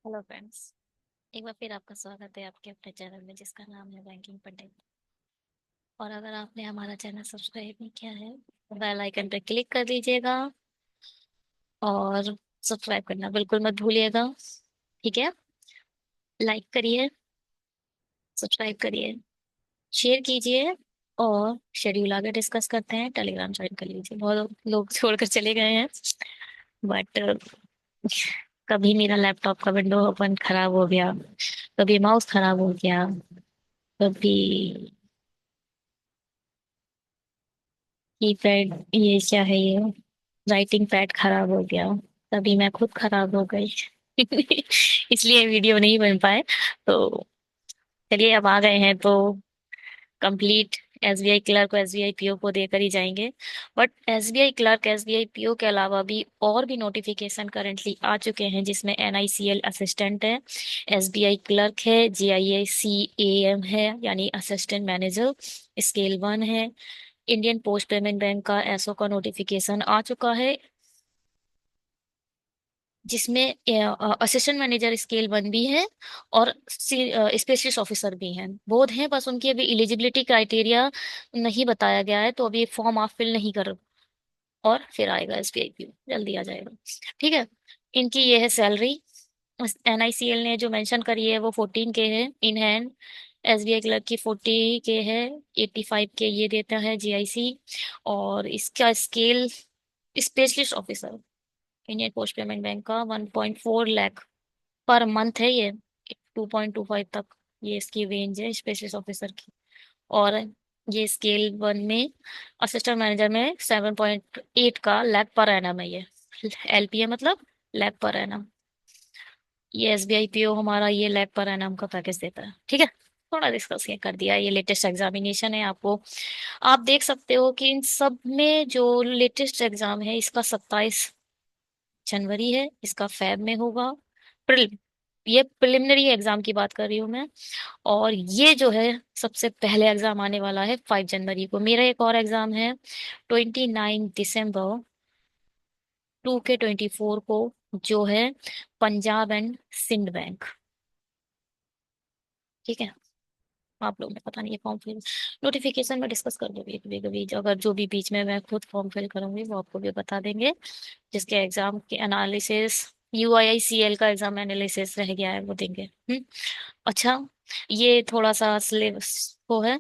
Hello friends. एक बार फिर आपका स्वागत है आपके अपने चैनल में जिसका नाम है बैंकिंग पंडित। और अगर आपने हमारा चैनल सब्सक्राइब नहीं किया है तो बेल आइकन पर क्लिक कर दीजिएगा और सब्सक्राइब करना बिल्कुल मत भूलिएगा। ठीक है। लाइक करिए, सब्सक्राइब करिए, शेयर कीजिए और शेड्यूल आगे डिस्कस करते हैं। टेलीग्राम ज्वाइन कर लीजिए। बहुत लोग छोड़कर चले गए हैं बट कभी मेरा लैपटॉप का विंडो ओपन खराब हो गया, कभी माउस खराब हो गया, कभी कीपैड, ये क्या है ये, राइटिंग पैड खराब हो गया, तभी मैं खुद खराब हो गई। इसलिए वीडियो नहीं बन पाए। तो चलिए अब आ गए हैं तो कंप्लीट एसबीआई क्लर्क को एसबीआई पीओ को देकर ही जाएंगे। But SBI clerk SBI PO के अलावा भी और भी नोटिफिकेशन करंटली आ चुके हैं जिसमें एनआईसीएल असिस्टेंट है, एसबीआई क्लर्क है, जीआईएसीएएम है यानी असिस्टेंट मैनेजर स्केल 1 है, इंडियन पोस्ट पेमेंट बैंक का एसओ का नोटिफिकेशन आ चुका है जिसमें असिस्टेंट मैनेजर स्केल 1 भी है और स्पेशलिस्ट ऑफिसर भी हैं। बोध हैं, बस उनकी अभी एलिजिबिलिटी क्राइटेरिया नहीं बताया गया है तो अभी फॉर्म आप फिल नहीं कर और फिर आएगा एसबीआई पी जल्दी आ जाएगा। ठीक है। इनकी ये है सैलरी। एनआईसीएल ने जो मेंशन करी है वो 14 के है इन हैंड। एसबीआई क्लर्क की 40 के है। 85 के ये देता है जीआईसी। और इसका scale specialist officer Indian post payment bank का 1.4 लाख पर मंथ है ये। 2.25 तक ये इसकी रेंज है स्पेशलिस्ट ऑफिसर की। और ये स्केल 1 में असिस्टेंट मैनेजर में 7.8 लाख पर एनम है ये। एलपीए मतलब लाख पर एनम। ये एसबीआई पीओ हमारा ये लाख पर एनम का पैकेज देता है। ठीक है। थोड़ा डिस्कस ये कर दिया। ये लेटेस्ट एग्जामिनेशन है आपको। आप देख सकते हो कि इन सब में जो लेटेस्ट एग्जाम है इसका 27 जनवरी है, इसका फैब में होगा। प्रिल ये प्रिलिमिनरी एग्जाम की बात कर रही हूँ मैं। और ये जो है सबसे पहले एग्जाम आने वाला है 5 जनवरी को। मेरा एक और एग्जाम है 29 दिसंबर 2K24 को, जो है पंजाब एंड सिंध बैंक। ठीक है। आप लोग ने पता नहीं ये फॉर्म फिल नोटिफिकेशन में डिस्कस कर दोगे कभी कभी, अगर जो भी बीच में मैं खुद फॉर्म फिल करूंगी वो आपको भी बता देंगे। जिसके एग्जाम के एनालिसिस यूआईसीएल का एग्जाम एनालिसिस रह गया है वो देंगे। अच्छा। ये थोड़ा सा सिलेबस को है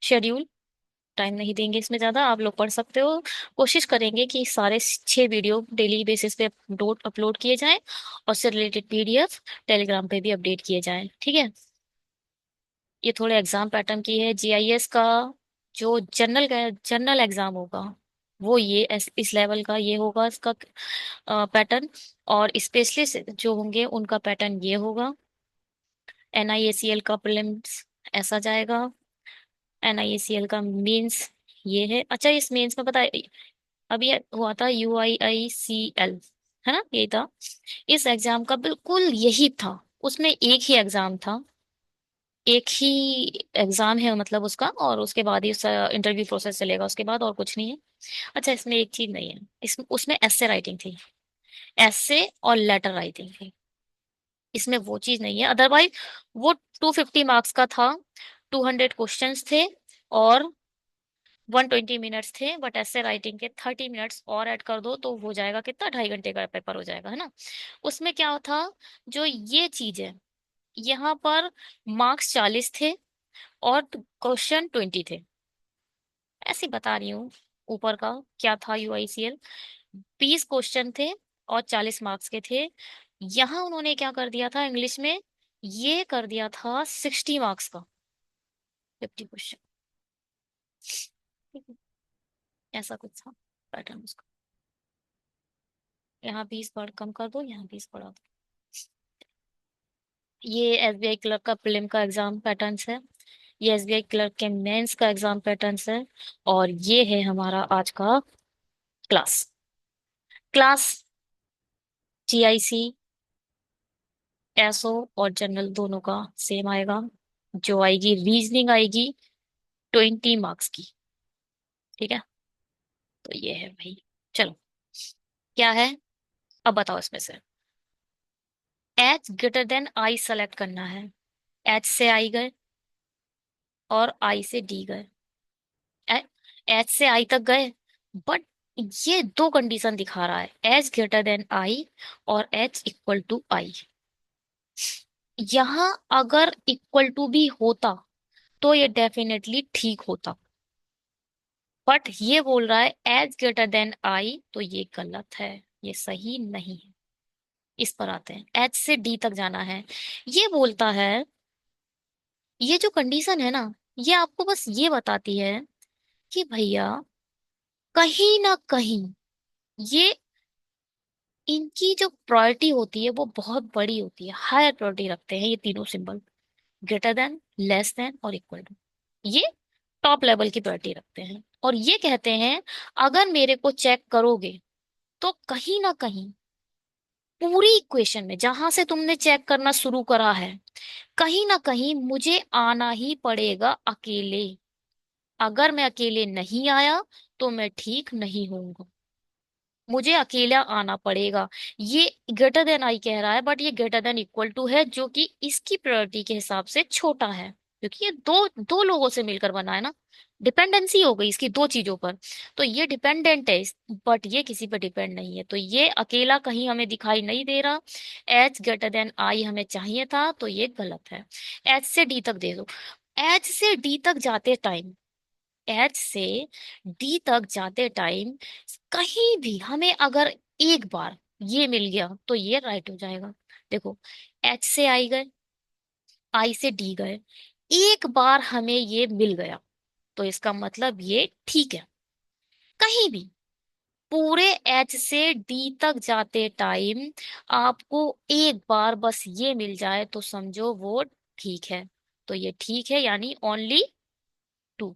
शेड्यूल। टाइम नहीं देंगे इसमें ज्यादा, आप लोग पढ़ सकते हो। कोशिश करेंगे कि सारे 6 वीडियो डेली बेसिस पे अपलोड अपलोड किए जाएं और उससे रिलेटेड पीडीएफ टेलीग्राम पे भी अपडेट किए जाएं। ठीक है। ये थोड़े एग्जाम पैटर्न की है। जीआईएस का जो जनरल एग्जाम होगा वो ये इस लेवल का ये होगा इसका पैटर्न। और स्पेशलिस्ट जो होंगे उनका पैटर्न ये होगा। एनआईएसीएल का प्रीलिम्स ऐसा जाएगा। एनआईएसीएल का मेंस ये है। अच्छा, इस मेंस में पता है अभी हुआ था यूआईआईसीएल, है ना, यही था। इस एग्जाम का बिल्कुल यही था। उसमें एक ही एग्जाम था, एक ही एग्जाम है मतलब उसका, और उसके बाद ही उसका इंटरव्यू प्रोसेस चलेगा, उसके बाद और कुछ नहीं है। अच्छा, इसमें एक चीज नहीं है। उसमें एस्से राइटिंग थी, एस्से और लेटर राइटिंग थी। इसमें वो चीज नहीं है। अदरवाइज वो 250 मार्क्स का था। 200 क्वेश्चंस थे और 120 मिनट्स थे। बट ऐसे राइटिंग के 30 मिनट्स और ऐड कर दो तो हो जाएगा कितना, 2.5 घंटे का पेपर हो जाएगा, है ना। उसमें क्या था, जो ये चीज है, यहाँ पर मार्क्स 40 थे और क्वेश्चन 20 थे। ऐसे बता रही हूँ। ऊपर का क्या था, यूआईसीएल 20 क्वेश्चन थे और 40 मार्क्स के थे। यहाँ उन्होंने क्या कर दिया था इंग्लिश में, ये कर दिया था 60 मार्क्स का 50 क्वेश्चन। ऐसा कुछ था पैटर्न उसका। यहाँ 20 बढ़ कम कर दो, यहाँ 20 बढ़ा दो। ये एसबीआई क्लर्क का प्रीलिम का एग्जाम पैटर्न्स है। ये एसबीआई क्लर्क के मेंस का एग्जाम पैटर्न्स है। और ये है हमारा आज का क्लास। क्लास जीआईसी एसओ और जनरल दोनों का सेम आएगा। जो आएगी रीजनिंग आएगी 20 मार्क्स की। ठीक है। तो ये है भाई। चलो, क्या है अब बताओ इसमें से। H greater than I select करना है। एच से आई गए और आई से डी गए। एच से आई तक गए, बट ये दो कंडीशन दिखा रहा है, एच ग्रेटर देन आई और एच इक्वल टू आई। यहां अगर इक्वल टू भी होता तो ये डेफिनेटली ठीक होता, बट ये बोल रहा है एज ग्रेटर देन आई, तो ये गलत है, ये सही नहीं है। इस पर आते हैं, एच से डी तक जाना है। ये बोलता है, ये जो कंडीशन है ना, ये आपको बस ये बताती है कि भैया कहीं ना कहीं ये, इनकी जो प्रायोरिटी होती है वो बहुत बड़ी होती है, हायर प्रायोरिटी रखते हैं ये तीनों symbol, greater than, less than और इक्वल टू। ये टॉप लेवल की प्रायोरिटी रखते हैं, और ये कहते हैं अगर मेरे को चेक करोगे तो कहीं ना कहीं पूरी इक्वेशन में जहां से तुमने चेक करना शुरू करा है, कहीं ना कहीं मुझे आना ही पड़ेगा अकेले। अगर मैं अकेले नहीं आया तो मैं ठीक नहीं होऊंगा, मुझे अकेला आना पड़ेगा। ये ग्रेटर देन आई कह रहा है, बट ये ग्रेटर देन इक्वल टू है, जो कि इसकी प्रायोरिटी के हिसाब से छोटा है, क्योंकि ये दो दो लोगों से मिलकर बना है ना। डिपेंडेंसी हो गई इसकी दो चीजों पर, तो ये डिपेंडेंट है, बट ये किसी पर डिपेंड नहीं है, तो ये अकेला कहीं हमें दिखाई नहीं दे रहा। एच ग्रेटर देन आई हमें चाहिए था, तो ये गलत है। एच से डी तक दे दो। एच से डी तक जाते टाइम, एच से डी तक जाते टाइम कहीं भी हमें अगर एक बार ये मिल गया तो ये राइट हो जाएगा। देखो, एच से आई गए, आई से डी गए, एक बार हमें ये मिल गया तो इसका मतलब ये ठीक है। कहीं भी पूरे एच से डी तक जाते टाइम आपको एक बार बस ये मिल जाए तो समझो वो ठीक है, तो ये ठीक है, यानी ओनली टू।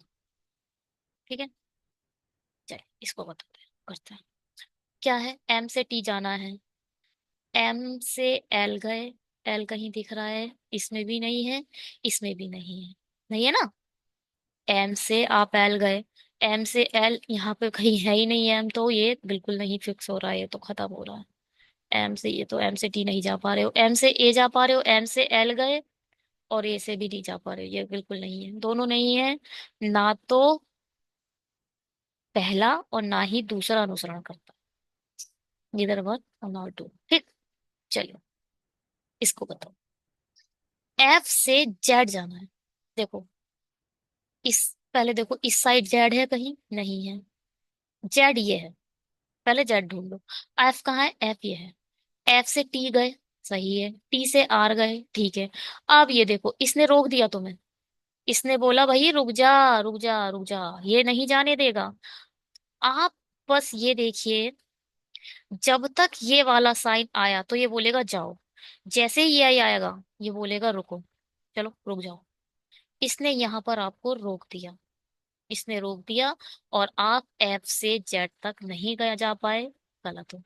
ठीक है, चलिए इसको बताते हैं, करते हैं। क्या है, एम से टी जाना है, एम से एल गए, एल कहीं दिख रहा है, इसमें भी नहीं है, इसमें भी नहीं है, नहीं है ना। एम से आप एल गए, एम से एल यहाँ पे कहीं है ही नहीं, एम तो ये बिल्कुल नहीं फिक्स हो रहा है, ये तो खत्म हो रहा है। एम से ये तो, एम से टी नहीं जा पा रहे हो, एम से ए जा पा रहे हो, एम से एल गए और ए से भी नहीं जा पा रहे हो, ये बिल्कुल नहीं है, दोनों नहीं है। ना तो पहला और ना ही दूसरा अनुसरण करता, इधर वन और नॉट टू। ठीक, चलिए इसको बताओ। एफ से जेड जाना है। देखो, इस पहले देखो, इस साइड जेड है कहीं नहीं है, जेड ये है, पहले जेड ढूंढ लो। एफ कहाँ है, एफ ये है। एफ से टी गए, सही है, टी से आर गए, ठीक है। अब ये देखो, इसने रोक दिया तुम्हें, इसने बोला भाई रुक जा रुक जा रुक जा, ये नहीं जाने देगा। आप बस ये देखिए, जब तक ये वाला साइन आया तो ये बोलेगा जाओ, जैसे ही ये आएगा ये बोलेगा रुको, चलो रुक जाओ। इसने यहाँ पर आपको रोक दिया, इसने रोक दिया, और आप एफ से जेड तक नहीं गया जा पाए, गलत हो।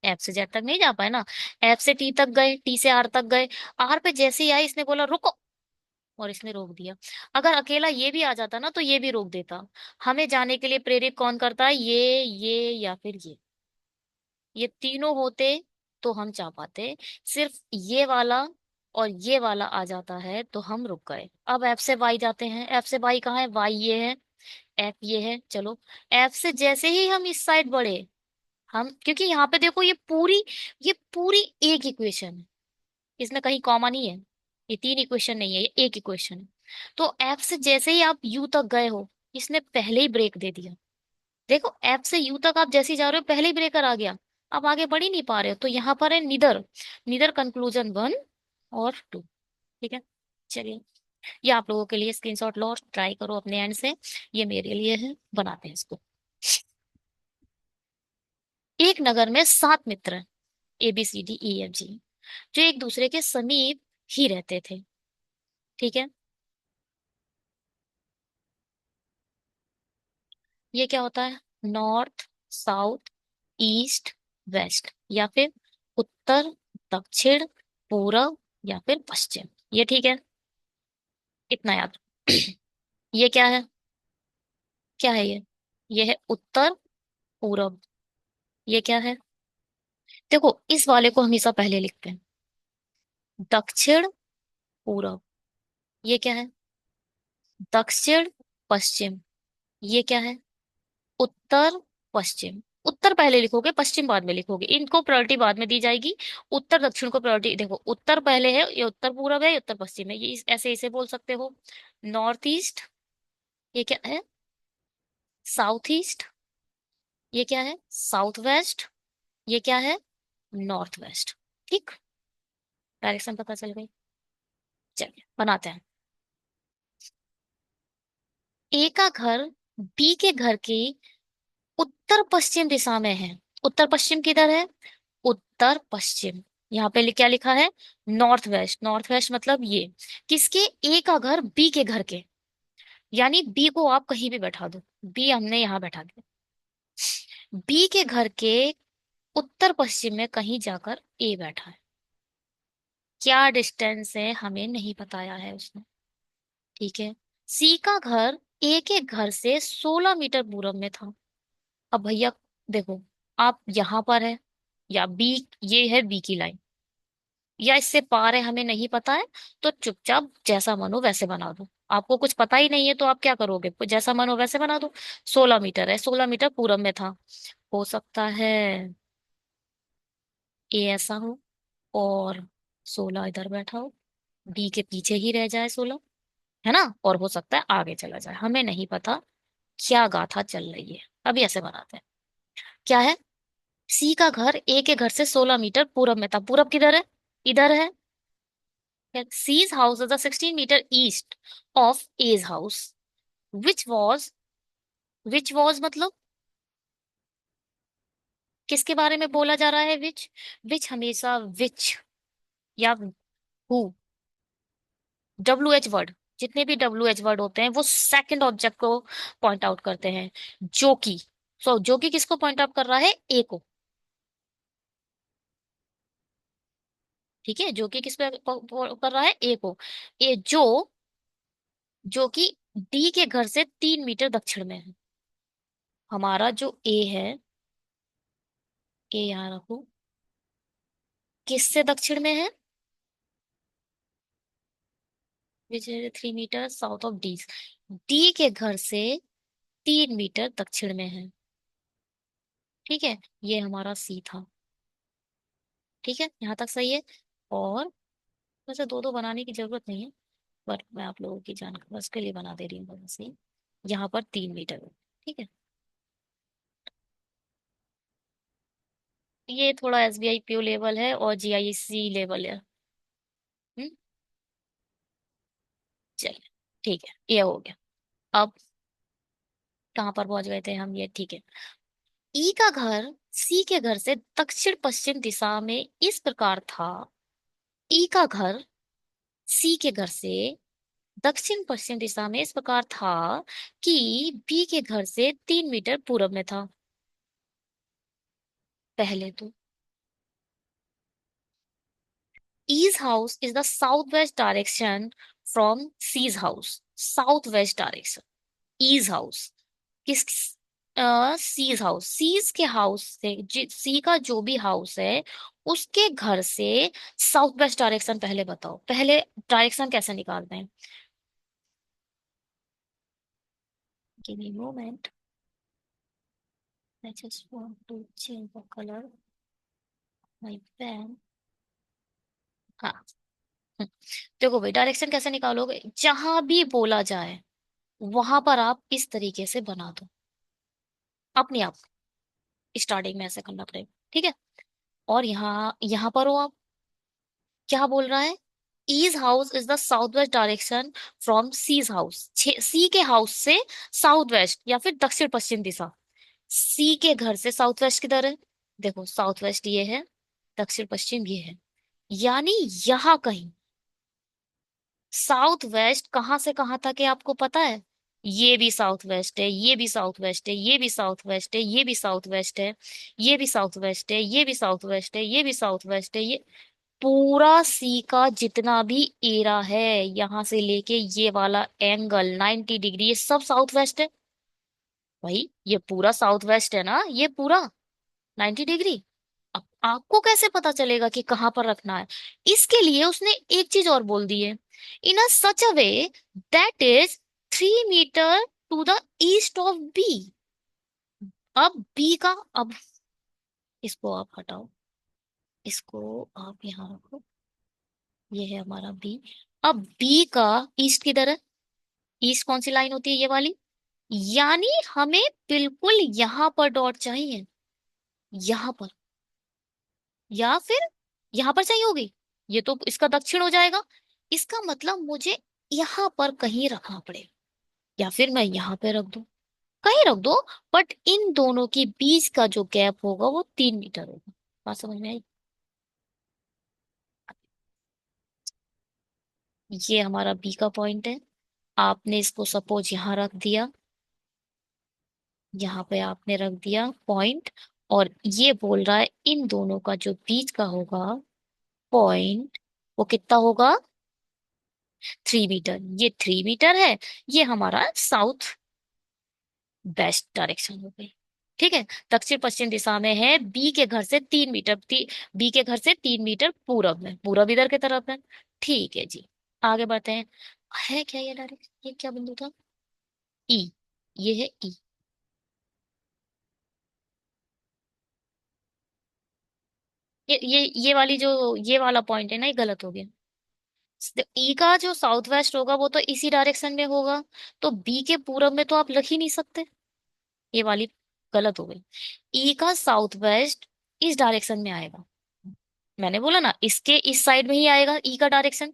एफ से जेड तक नहीं जा पाए ना, एफ से टी तक गए, टी से आर तक गए, आर पे जैसे ही आए इसने बोला रुको, और इसने रोक दिया। अगर अकेला ये भी आ जाता ना तो ये भी रोक देता। हमें जाने के लिए प्रेरित कौन करता है, ये या फिर ये तीनों होते तो हम जा पाते। सिर्फ ये वाला और ये वाला आ जाता है तो हम रुक गए। अब एफ से वाई जाते हैं, एफ से वाई कहाँ है, वाई ये है, एफ ये है, चलो। एफ से जैसे ही हम इस साइड बढ़े, हम क्योंकि यहाँ पे देखो ये पूरी एक इक्वेशन है, इसमें कहीं कॉमा नहीं है, ये तीन इक्वेशन नहीं है, ये एक इक्वेशन है। तो एफ से जैसे ही आप यू तक गए हो, इसने पहले ही ब्रेक दे दिया। देखो, एफ से यू तक आप जैसे ही जा रहे हो पहले ही ब्रेकर आ गया, अब आगे बढ़ ही नहीं पा रहे हो, तो यहाँ पर है निदर, निदर कंक्लूजन वन और टू। ठीक है, चलिए ये आप लोगों के लिए स्क्रीनशॉट लो और ट्राई करो अपने एंड से, ये मेरे लिए है, बनाते हैं इसको। एक नगर में 7 मित्र हैं, ABCDEFG, जो एक दूसरे के समीप ही रहते थे। ठीक है, ये क्या होता है, नॉर्थ, साउथ, ईस्ट, वेस्ट, या फिर उत्तर, दक्षिण, पूरब, या फिर पश्चिम। ये ठीक है, इतना याद। ये क्या है, क्या है ये है उत्तर, पूरब। ये क्या है, देखो इस वाले को हमेशा पहले लिखते हैं, दक्षिण पूरब, ये क्या है? दक्षिण पश्चिम, ये क्या है? उत्तर पश्चिम। उत्तर पहले लिखोगे, पश्चिम बाद में लिखोगे, इनको प्रायोरिटी बाद में दी जाएगी। उत्तर दक्षिण को प्रायोरिटी, देखो उत्तर पहले है, ये उत्तर पूरब है, ये उत्तर पश्चिम है, ये ऐसे इसे बोल सकते हो। नॉर्थ ईस्ट, ये क्या है? साउथ ईस्ट, ये क्या है? साउथ वेस्ट, ये क्या है? North west. ठीक, डायरेक्शन पता चल गई। चलिए बनाते हैं। ए का घर बी के घर की उत्तर पश्चिम दिशा में है। उत्तर पश्चिम किधर है? उत्तर पश्चिम। यहाँ पे क्या लिखा है? North west. नॉर्थ वेस्ट मतलब ये किसके? ए का घर बी के घर के, यानी बी को आप कहीं भी बैठा दो, बी हमने यहाँ बैठा दिया। बी के घर के उत्तर पश्चिम में कहीं जाकर ए बैठा है। क्या डिस्टेंस है हमें नहीं बताया है उसने। ठीक है। सी का घर ए के घर से 16 मीटर पूरब में था। अब भैया देखो, आप यहां पर है, या बी, ये है बी की लाइन, या इससे पार है हमें नहीं पता है, तो चुपचाप जैसा मन हो वैसे बना दो। आपको कुछ पता ही नहीं है तो आप क्या करोगे? जैसा मन हो वैसे बना दो। 16 मीटर है, 16 मीटर पूरब में था। हो सकता है ए ऐसा हो और 16 इधर बैठा हो, बी के पीछे ही रह जाए 16, है ना? और हो सकता है आगे चला जाए, हमें नहीं पता क्या गाथा चल रही है। अभी ऐसे बनाते हैं। क्या है? सी का घर ए के घर से 16 मीटर पूरब में था। पूरब किधर है? इधर है। C's house is a 16 meter east of A's house, which was, which was मतलब किसके बारे में बोला जा रहा है? विच हमेशा विच या हु, डब्ल्यू एच वर्ड, जितने भी डब्ल्यू एच वर्ड होते हैं वो सेकंड ऑब्जेक्ट को पॉइंट आउट करते हैं। जो कि, सो जो कि किसको पॉइंट आउट कर रहा है? ए को। ठीक है, जो कि किस पे कर रहा है? ए को। ए जो, जो कि डी के घर से 3 मीटर दक्षिण में है। हमारा जो ए है, ए यहाँ रखो, किससे दक्षिण में है? Which is 3 metre south of D. D के घर से 3 मीटर दक्षिण में है। ठीक है, ये हमारा सी था। ठीक है, यहाँ तक सही है। और वैसे दो दो बनाने की जरूरत नहीं है, पर मैं आप लोगों की जानकारी बस के लिए बना दे रही हूँ वैसे ही। यहाँ पर 3 मीटर है। ठीक है, ये थोड़ा एसबीआई पीओ लेवल है और जीआईसी लेवल है। हम्म, चलिए ठीक है, ये हो गया। अब कहाँ पर पहुंच गए थे हम? ये ठीक है। ई का घर सी के घर से दक्षिण पश्चिम दिशा में इस प्रकार था। ई का घर सी के घर से दक्षिण पश्चिम दिशा में इस प्रकार था कि बी के घर से 3 मीटर पूरब में था। पहले तो E's house is the south west direction from C's house. South west direction, E's house किस, सीज हाउस, सीज के हाउस से, सी का जो भी हाउस है उसके घर से साउथ वेस्ट डायरेक्शन पहले बताओ। पहले डायरेक्शन कैसे निकालते हैं? Give me moment, I just want to change the color of my pen. हाँ। हम्म, देखो भाई, डायरेक्शन कैसे निकालोगे? जहां भी बोला जाए वहां पर आप इस तरीके से बना दो अपने आप। स्टार्टिंग में ऐसे करना पड़ेगा। ठीक है। और यहाँ यहाँ पर हो आप, क्या बोल रहा है? E's house is the south west direction from C's house. C के हाउस से साउथ वेस्ट या फिर दक्षिण पश्चिम दिशा। सी के घर से साउथ वेस्ट किधर है? देखो साउथ वेस्ट ये है, दक्षिण पश्चिम ये है, यानी यहां कहीं। साउथ वेस्ट कहाँ से कहाँ तक है आपको पता है? ये भी साउथ वेस्ट है, ये भी साउथ वेस्ट है, ये भी साउथ वेस्ट है, ये भी साउथ वेस्ट है, ये भी साउथ वेस्ट है, ये भी साउथ वेस्ट है, ये भी साउथ वेस्ट है। ये पूरा सी का जितना भी एरा है, यहां से लेके ये वाला एंगल 90 डिग्री, ये सब साउथ वेस्ट है। भाई ये पूरा साउथ वेस्ट है ना, ये पूरा 90 डिग्री। अब आपको कैसे पता चलेगा कि कहाँ पर रखना है? इसके लिए उसने एक चीज और बोल दी है, in a such a way that is 3 meter to the east of B. अब बी का, अब इसको आप हटाओ, इसको आप यहाँ रखो, ये है हमारा बी। अब बी का ईस्ट किधर है? ईस्ट कौन सी लाइन होती है? ये वाली। यानी हमें बिल्कुल यहां पर डॉट चाहिए, यहां पर, या फिर यहां पर चाहिए होगी। ये तो इसका दक्षिण हो जाएगा। इसका मतलब मुझे यहां पर कहीं रखना पड़ेगा, या फिर मैं यहां पे रख दूं, कहीं रख दो। बट इन दोनों के बीच का जो गैप होगा वो 3 मीटर होगा। बात समझ में आई? ये हमारा बी का पॉइंट है। आपने इसको सपोज यहाँ रख दिया, यहाँ पे आपने रख दिया पॉइंट, और ये बोल रहा है इन दोनों का जो बीच का होगा पॉइंट, वो कितना होगा? 3 मीटर। ये 3 मीटर है। ये हमारा साउथ वेस्ट डायरेक्शन हो गई। ठीक है। दक्षिण पश्चिम दिशा में है, बी के घर से 3 मीटर, बी के घर से 3 मीटर पूरब में, पूरब इधर की तरफ है। ठीक है जी। आगे बढ़ते हैं। है क्या ये डायरेक्ट, ये क्या बिंदु था? ई। ये है ई। ये वाली जो, ये वाला पॉइंट है ना, ये गलत हो गया। ई का जो साउथ वेस्ट होगा वो तो इसी डायरेक्शन में होगा, तो बी के पूरब में तो आप लिख ही नहीं सकते। ये वाली गलत हो गई। ई का साउथ वेस्ट इस डायरेक्शन में आएगा। मैंने बोला ना, इसके इस साइड में ही आएगा ई का डायरेक्शन।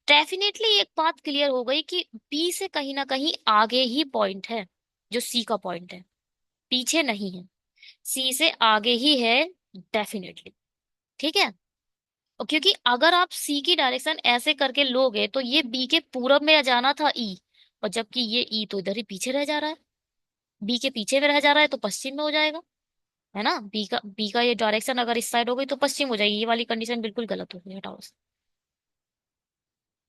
डेफिनेटली एक बात क्लियर हो गई कि बी से कहीं ना कहीं आगे ही पॉइंट है, जो सी का पॉइंट है, पीछे नहीं है, सी से आगे ही है डेफिनेटली। ठीक है। और क्योंकि अगर आप सी की डायरेक्शन ऐसे करके लोगे तो ये बी के पूरब में जाना था ई, और जबकि ये ई तो इधर ही पीछे रह जा रहा है, बी के पीछे में रह जा रहा है, तो पश्चिम में हो जाएगा। है ना, बी का ये डायरेक्शन अगर इस साइड हो गई तो पश्चिम हो जाएगी। ये वाली कंडीशन बिल्कुल गलत हो गई, हटाओ उसे।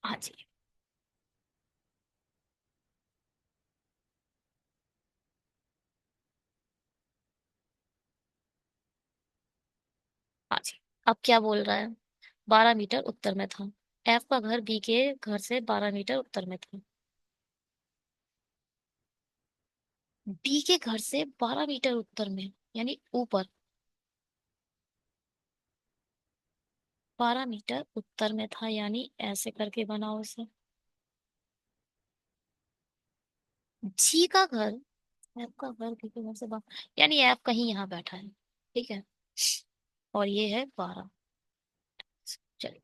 हाँ जी। हाँ जी। अब क्या बोल रहा है? 12 मीटर उत्तर में था। एफ का घर बी के घर से 12 मीटर उत्तर में था। बी के घर से 12 मीटर उत्तर में, यानी ऊपर 12 मीटर उत्तर में था, यानी ऐसे करके बनाओ इसे। जी का घर, एफ का घर बी के घर से बाहर, यानी एफ कहीं यहाँ बैठा है। ठीक है। और ये है 12। चलिए।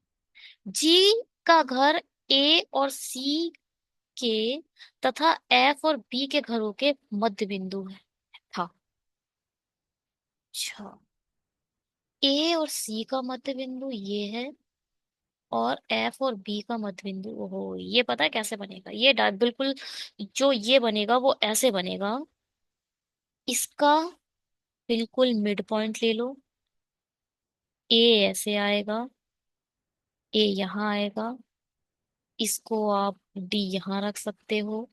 जी का घर ए और सी के तथा एफ और बी के घरों के मध्य बिंदु है था। अच्छा। ए और सी का मध्य बिंदु ये है, और एफ और बी का मध्य बिंदु, ओहो, ये पता है कैसे बनेगा? ये बिल्कुल जो ये बनेगा वो ऐसे बनेगा। इसका बिल्कुल मिड पॉइंट ले लो। ए ऐसे आएगा, ए यहाँ आएगा, इसको आप डी यहाँ रख सकते हो,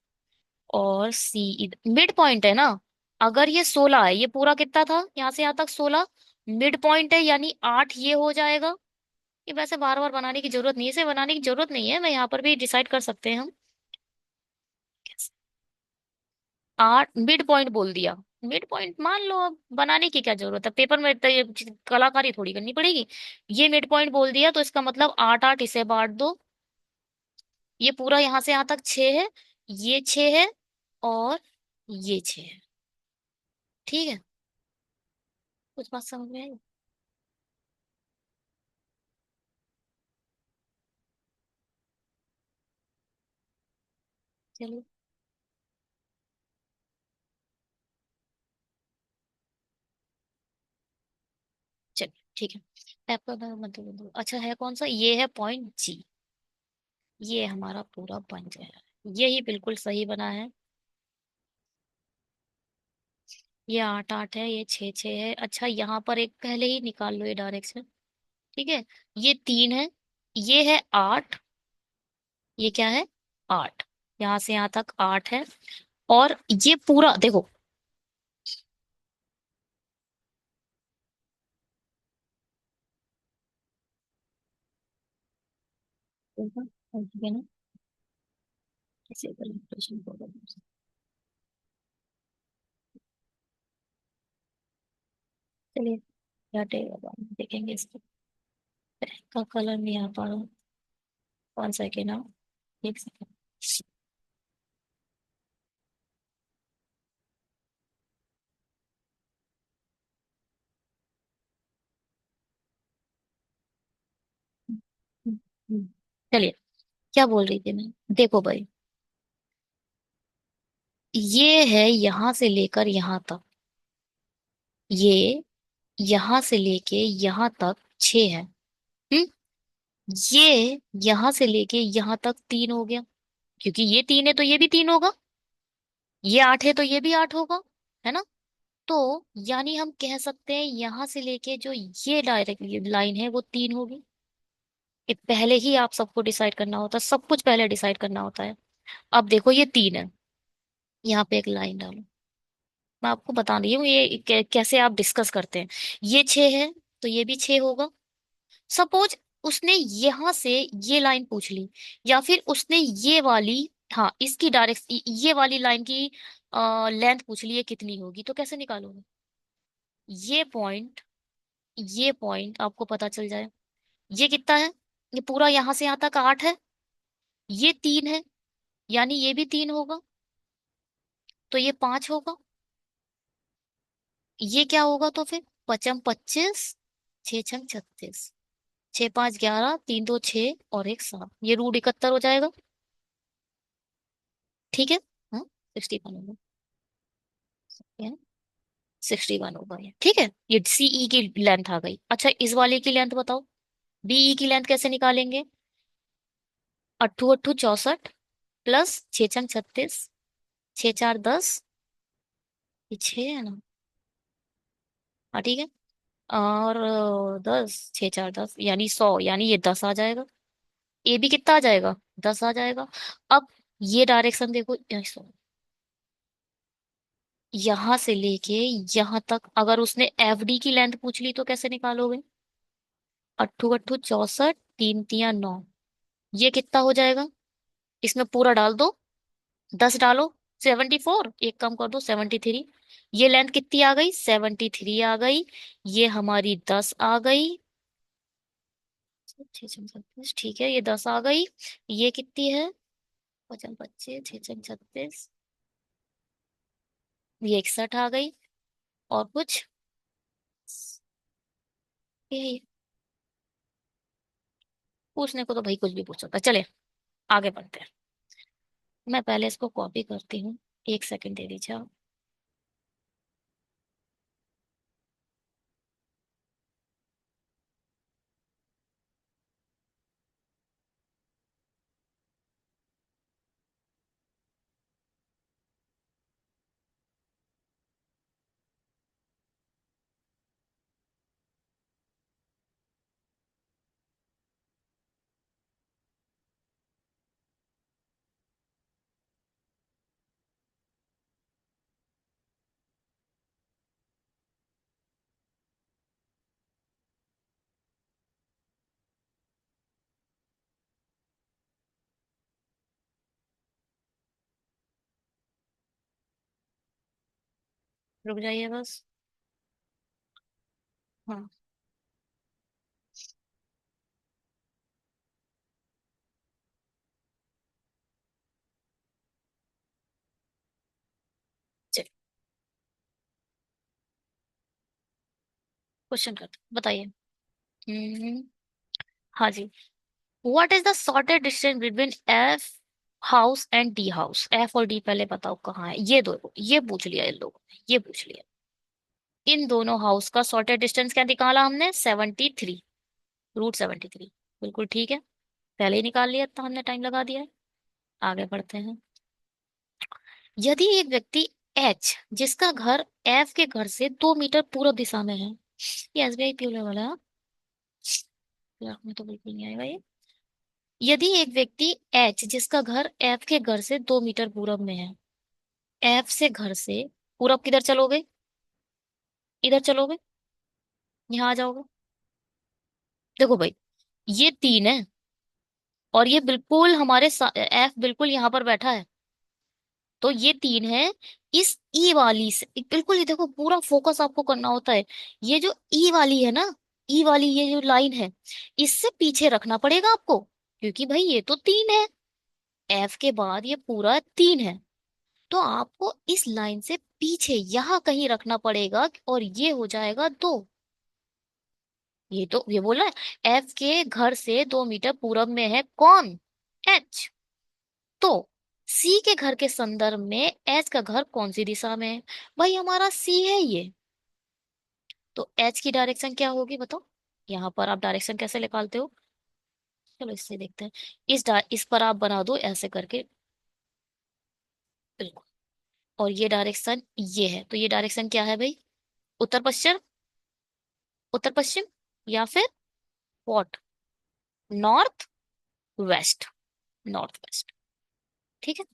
और सी मिड पॉइंट है ना। अगर ये 16 है, ये पूरा कितना था यहाँ से यहाँ तक? 16 मिड पॉइंट है, यानी 8 ये हो जाएगा। ये वैसे बार बार बनाने की जरूरत नहीं है, इसे बनाने की जरूरत नहीं है, मैं यहाँ पर भी डिसाइड कर सकते हैं हम। 8 मिड पॉइंट बोल दिया। मिड पॉइंट मान लो, अब बनाने की क्या जरूरत है, पेपर में तो ये कलाकारी थोड़ी करनी पड़ेगी। ये मिड पॉइंट बोल दिया तो इसका मतलब 8 8 इसे बांट दो। ये पूरा यहाँ से यहाँ तक 6 है, ये 6 है, और ये 6 है। ठीक है। कुछ बात समझ में आई? चलिए। चलिए ठीक है। आपका मतलब अच्छा है कौन सा? ये है पॉइंट जी। ये हमारा पूरा बन जाएगा। यही बिल्कुल सही बना है। ये 8 8 है, ये 6 6 है। अच्छा, यहाँ पर एक पहले ही निकाल लो ये डायरेक्शन। ठीक है। ये 3 है, ये है 8, ये क्या है? 8। यहाँ से यहाँ तक 8 है, और ये पूरा देखो। ठीक है, ठीक है ना, ऐसे कर प्रश्न को चलिए, हटेगा बाद में देखेंगे इसको। का कलर नहीं आ पा रहा, 1 सेकेंड ना, 1 सेकेंड। चलिए, क्या बोल रही थी मैं, देखो भाई, ये है यहां से लेकर यहां तक, ये यहां से लेके यहां तक 6 है। हम्म। ये यहां से लेके यहां तक 3 हो गया, क्योंकि ये 3 है तो ये भी 3 होगा, ये 8 है तो ये भी 8 होगा, है ना। तो यानी हम कह सकते हैं यहां से लेके जो ये डायरेक्ट लाइन है वो 3 होगी। ये पहले ही आप सबको डिसाइड करना होता है, सब कुछ पहले डिसाइड करना होता है। अब देखो ये 3 है, यहाँ पे एक लाइन डालो। मैं आपको बता रही हूँ ये कैसे आप डिस्कस करते हैं। ये 6 है तो ये भी 6 होगा। सपोज उसने यहां से ये लाइन पूछ ली, या फिर उसने ये वाली, हाँ इसकी डायरेक्ट ये वाली लाइन की लेंथ पूछ ली है कितनी होगी, तो कैसे निकालोगे। ये पॉइंट, ये पॉइंट आपको पता चल जाए, ये कितना है, ये पूरा यहां से यहां तक 8 है, ये 3 है, यानी ये भी 3 होगा, तो ये 5 होगा। ये क्या होगा तो फिर, पचम 25, 6 छंग 36, 6 5 11, 3 2 6 और 1 7, ये रूट 71 हो जाएगा। ठीक है, हाँ 61 होगा, 61 होगा ये, ठीक है। ये सीई की लेंथ आ गई। अच्छा इस वाले की लेंथ बताओ, बीई की लेंथ कैसे निकालेंगे। अट्ठू अट्ठू 64 प्लस 6 छंग 36, 6 4 10, ये 6 है ना, हाँ ठीक है। और 10, 6 4 10 यानी 100, यानी ये 10 आ जाएगा। ये भी कितना आ जाएगा, 10 आ जाएगा। अब ये डायरेक्शन देखो, यहां से लेके यहां तक अगर उसने एफडी की लेंथ पूछ ली तो कैसे निकालोगे। अट्ठू अट्ठू 64, 3 3 9, ये कितना हो जाएगा, इसमें पूरा डाल दो, 10 डालो, 74, एक कम कर दो 73। ये लेंथ कितनी आ गई, 73 आ गई। ये हमारी 10 आ गई, 6 6 36, ठीक है, ये 10 आ गई। ये कितनी है, 55 6 6 36, ये 61 आ गई। और कुछ, ये पूछने को तो भाई कुछ भी पूछ सकता है। चले आगे बढ़ते हैं। मैं पहले इसको कॉपी करती हूँ, 1 सेकंड दे दीजिए आप। रुक जाइए बस। हाँ चलिए, क्वेश्चन करते बताइए। हम्म। हाँ जी। What is the shortest distance between F house and D house. F और डी पहले बताओ कहाँ है, ये दो, ये पूछ लिया इन लोगों ने, ये पूछ लिया। इन दोनों हाउस का शॉर्टेस्ट डिस्टेंस क्या निकाला हमने, 73, √73। बिल्कुल ठीक है, पहले ही निकाल लिया, तो हमने टाइम लगा दिया है। आगे बढ़ते हैं। यदि एक व्यक्ति एच जिसका घर एफ के घर से 2 मीटर पूर्व दिशा में है, ये एसबीआई पीओ वाला है, दिमाग में तो बिल्कुल नहीं आएगा ये। यदि एक व्यक्ति एच जिसका घर एफ के घर से 2 मीटर पूरब में है, एफ से घर से पूरब किधर चलोगे, इधर चलोगे, यहाँ आ जाओगे। देखो भाई, ये 3 है, और ये बिल्कुल हमारे एफ बिल्कुल यहाँ पर बैठा है। तो ये 3 है। इस ई वाली से बिल्कुल, ये देखो पूरा फोकस आपको करना होता है। ये जो ई वाली है ना, ई वाली ये जो लाइन है, इससे पीछे रखना पड़ेगा आपको, क्योंकि भाई ये तो 3 है। एफ के बाद ये पूरा 3 है। तो आपको इस लाइन से पीछे यहां कहीं रखना पड़ेगा, और ये हो जाएगा 2। ये तो ये बोल रहा है एफ के घर से 2 मीटर पूरब में है कौन? एच। तो सी के घर के संदर्भ में एच का घर कौन सी दिशा में है? भाई हमारा सी है ये। तो एच की डायरेक्शन क्या होगी बताओ? यहाँ पर आप डायरेक्शन कैसे निकालते हो? चलो इससे देखते हैं। इस पर आप बना दो ऐसे करके। बिल्कुल। और ये डायरेक्शन ये है, तो ये डायरेक्शन क्या है भाई? उत्तर पश्चिम। उत्तर पश्चिम या फिर what? North west. North west. ठीक है।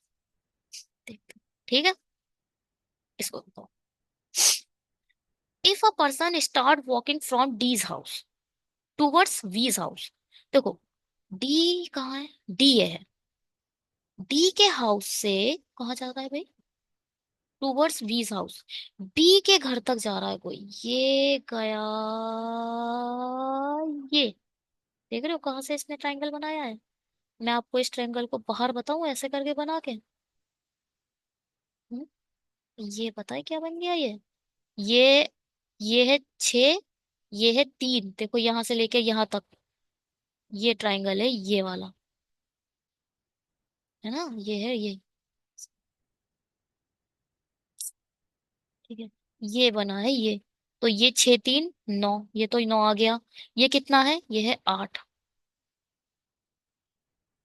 देखते हैं। ठीक है। इसको बताओ। If a person start walking from D's house towards B's house. देखो, डी कहाँ है? डी है। डी के हाउस से कहाँ जा रहा है भाई? Towards B's house. बी के घर तक जा रहा है कोई, ये गया। ये देख रहे हो कहाँ से इसने ट्रायंगल बनाया है? मैं आपको इस ट्रायंगल को बाहर बताऊं ऐसे करके बना के? हम्म, ये पता है क्या बन गया ये ये है 6, ये है 3, देखो यहां से लेके यहां तक ये ट्रायंगल है ये वाला, है ना? ये है ये। ठीक है। ये बना है ये। तो ये 6 3 9, ये तो 9 आ गया। ये कितना है? ये है 8।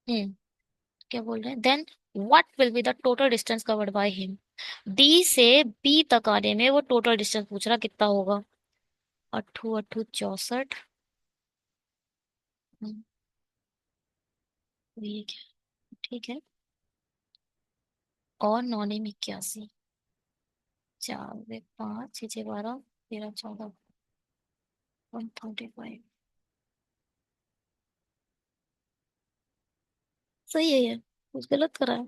हम्म। क्या बोल रहे हैं? Then what will be the total distance covered by him? D से बी तक आने में वो टोटल डिस्टेंस पूछ रहा कितना होगा? अट्ठू अट्ठू 64। ये क्या? ठीक है। और 9 में 81। 4 5 6 6 12 13 14 135। सही है ये, कुछ गलत करा है?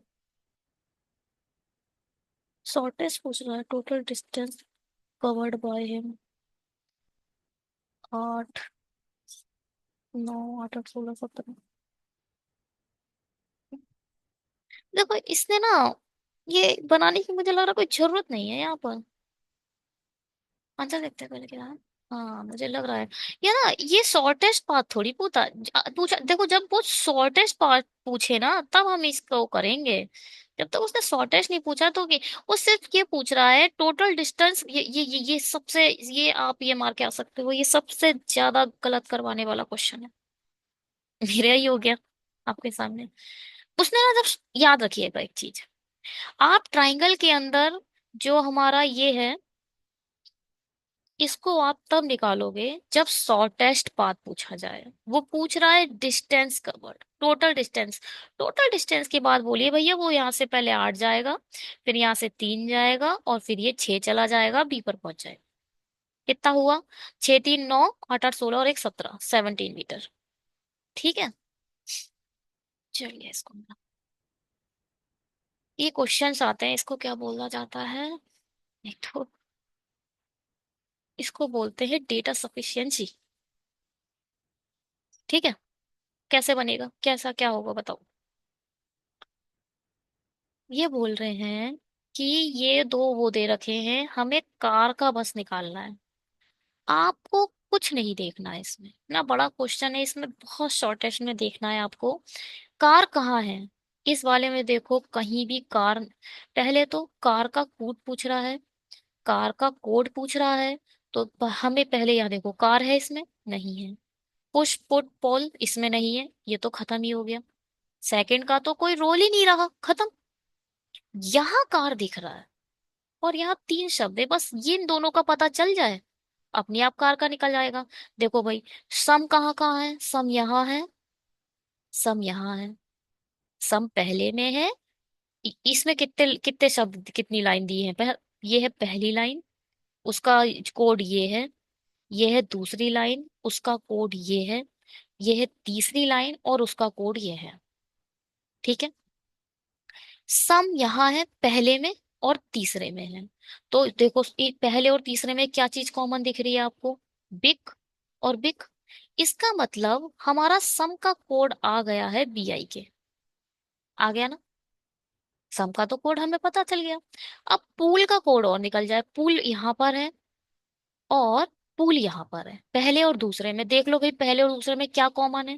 शॉर्टेस्ट पूछ रहा है total distance covered by him. 8 9 8 8 16 17। देखो इसने ना ये बनाने की मुझे लग रहा कोई जरूरत नहीं है यहाँ पर। आंसर देखते हैं पहले क्या है। हाँ मुझे लग रहा है ये ना, ये शॉर्टेस्ट पाथ थोड़ी पूछा देखो, जब वो शॉर्टेस्ट पाथ पूछे ना तब हम इसको करेंगे। जब तक उसने शॉर्टेस्ट नहीं पूछा तो कि वो सिर्फ ये पूछ रहा है टोटल डिस्टेंस। ये सबसे, ये आप ये मार के आ सकते हो, ये सबसे ज्यादा गलत करवाने वाला क्वेश्चन है। मेरा ही हो गया आपके सामने। उसने ना जब, याद रखिएगा एक चीज, आप ट्राइंगल के अंदर जो हमारा ये है, इसको आप तब निकालोगे जब शॉर्टेस्ट पाथ पूछा जाए। वो पूछ रहा है distance covered, total distance. Total distance की बात बोलिए भैया, वो यहाँ से पहले 8 जाएगा, फिर यहाँ से 3 जाएगा, और फिर ये 6 चला जाएगा, बी पर पहुंच जाएगा। कितना हुआ? 6 3 9 8 8 16 और एक 17, 17 मीटर। ठीक है। चलिए इसको ये क्वेश्चंस आते हैं, इसको क्या बोला जाता है? एक तो इसको बोलते हैं डेटा सफिशिएंसी। ठीक है। कैसे बनेगा, कैसा क्या होगा बताओ? ये बोल रहे हैं कि ये दो वो दे रखे हैं, हमें कार का बस निकालना है। आपको कुछ नहीं देखना है इसमें ना, बड़ा क्वेश्चन है इसमें, बहुत शॉर्टेस्ट में देखना है आपको। कार कहाँ है? इस वाले में देखो कहीं भी कार। पहले तो कार का कोड पूछ रहा है, कार का कोड पूछ रहा है। तो हमें पहले यहाँ देखो कार है इसमें? नहीं है। पुश पुट पोल इसमें नहीं है, ये तो खत्म ही हो गया। सेकंड का तो कोई रोल ही नहीं रहा, खत्म। यहाँ कार दिख रहा है, और यहाँ 3 शब्द है, बस ये इन दोनों का पता चल जाए अपने आप कार का निकल जाएगा। देखो भाई, सम कहाँ कहाँ है? सम यहाँ है, सम यहाँ है। सम पहले में है। इसमें कितने कितने शब्द, कितनी लाइन दी है? ये है पहली लाइन, उसका कोड ये है। ये है दूसरी लाइन, उसका कोड ये है। ये है तीसरी लाइन और उसका कोड ये है। ठीक है। सम यहाँ है पहले में और तीसरे में है। तो देखो पहले और तीसरे में क्या चीज कॉमन दिख रही है आपको? बिग और बिग। इसका मतलब हमारा सम का कोड आ गया है बीआई के। आ गया ना? सम का तो कोड हमें पता चल गया। अब पूल का कोड और निकल जाए। पूल यहाँ पर है और पूल यहाँ पर है। पहले और दूसरे में देख लो भाई, पहले और दूसरे में क्या कॉमन है?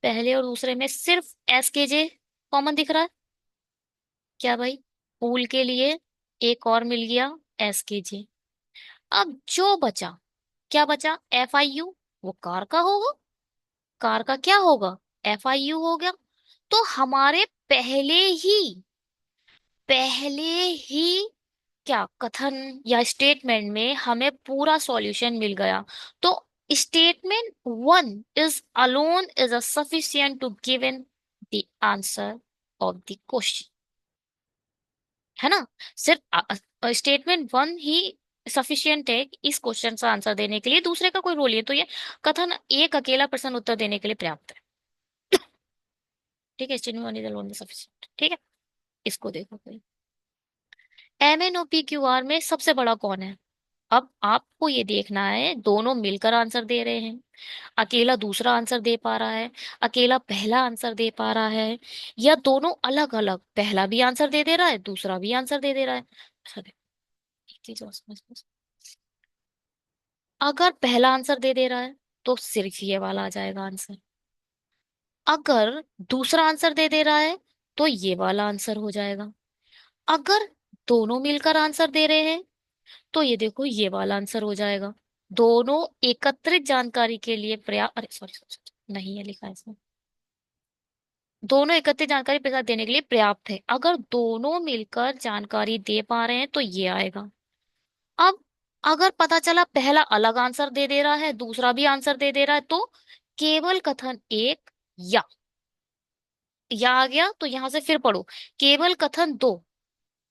पहले और दूसरे में सिर्फ एस के जे कॉमन दिख रहा है। क्या भाई? पूल के लिए एक और मिल गया, एस के जे। अब जो बचा, क्या बचा? F I you. वो कार का होगा। कार का क्या होगा? एफ आई यू हो गया। तो हमारे पहले ही क्या कथन या स्टेटमेंट में हमें पूरा सॉल्यूशन मिल गया। तो statement one is alone is a sufficient to given the answer of the question. है ना? सिर्फ स्टेटमेंट वन ही सफिशियंट है इस क्वेश्चन का आंसर देने के लिए, दूसरे का कोई रोल नहीं है। तो ये कथन एक अकेला प्रश्न उत्तर देने के लिए पर्याप्त है। ठीक है, statement one is alone sufficient. ठीक है। इसको देखो कोई, M N O P Q R में सबसे बड़ा कौन है? अब आपको ये देखना है, दोनों मिलकर आंसर दे रहे हैं, अकेला दूसरा आंसर दे पा रहा है, अकेला पहला आंसर दे पा रहा है, या दोनों अलग अलग, पहला भी आंसर दे दे रहा है, दूसरा भी आंसर दे दे रहा है। अच्छा देखो, एक चीज और समझ। अगर पहला आंसर दे दे रहा है तो सिर्फ ये वाला आ जाएगा आंसर। अगर दूसरा आंसर दे दे रहा है तो ये वाला आंसर हो जाएगा। अगर दोनों मिलकर आंसर दे रहे हैं तो ये देखो ये वाला आंसर हो जाएगा। दोनों एकत्रित जानकारी के लिए पर्याप्त, अरे सॉरी सॉरी, नहीं है लिखा है इसमें। दोनों एकत्रित जानकारी प्रसाद देने के लिए पर्याप्त है। अगर दोनों मिलकर जानकारी दे पा रहे हैं तो ये आएगा। अब अगर पता चला पहला अलग आंसर दे दे रहा है, दूसरा भी आंसर दे दे रहा है, तो केवल कथन एक या या आ गया। तो यहां से फिर पढ़ो, केवल कथन दो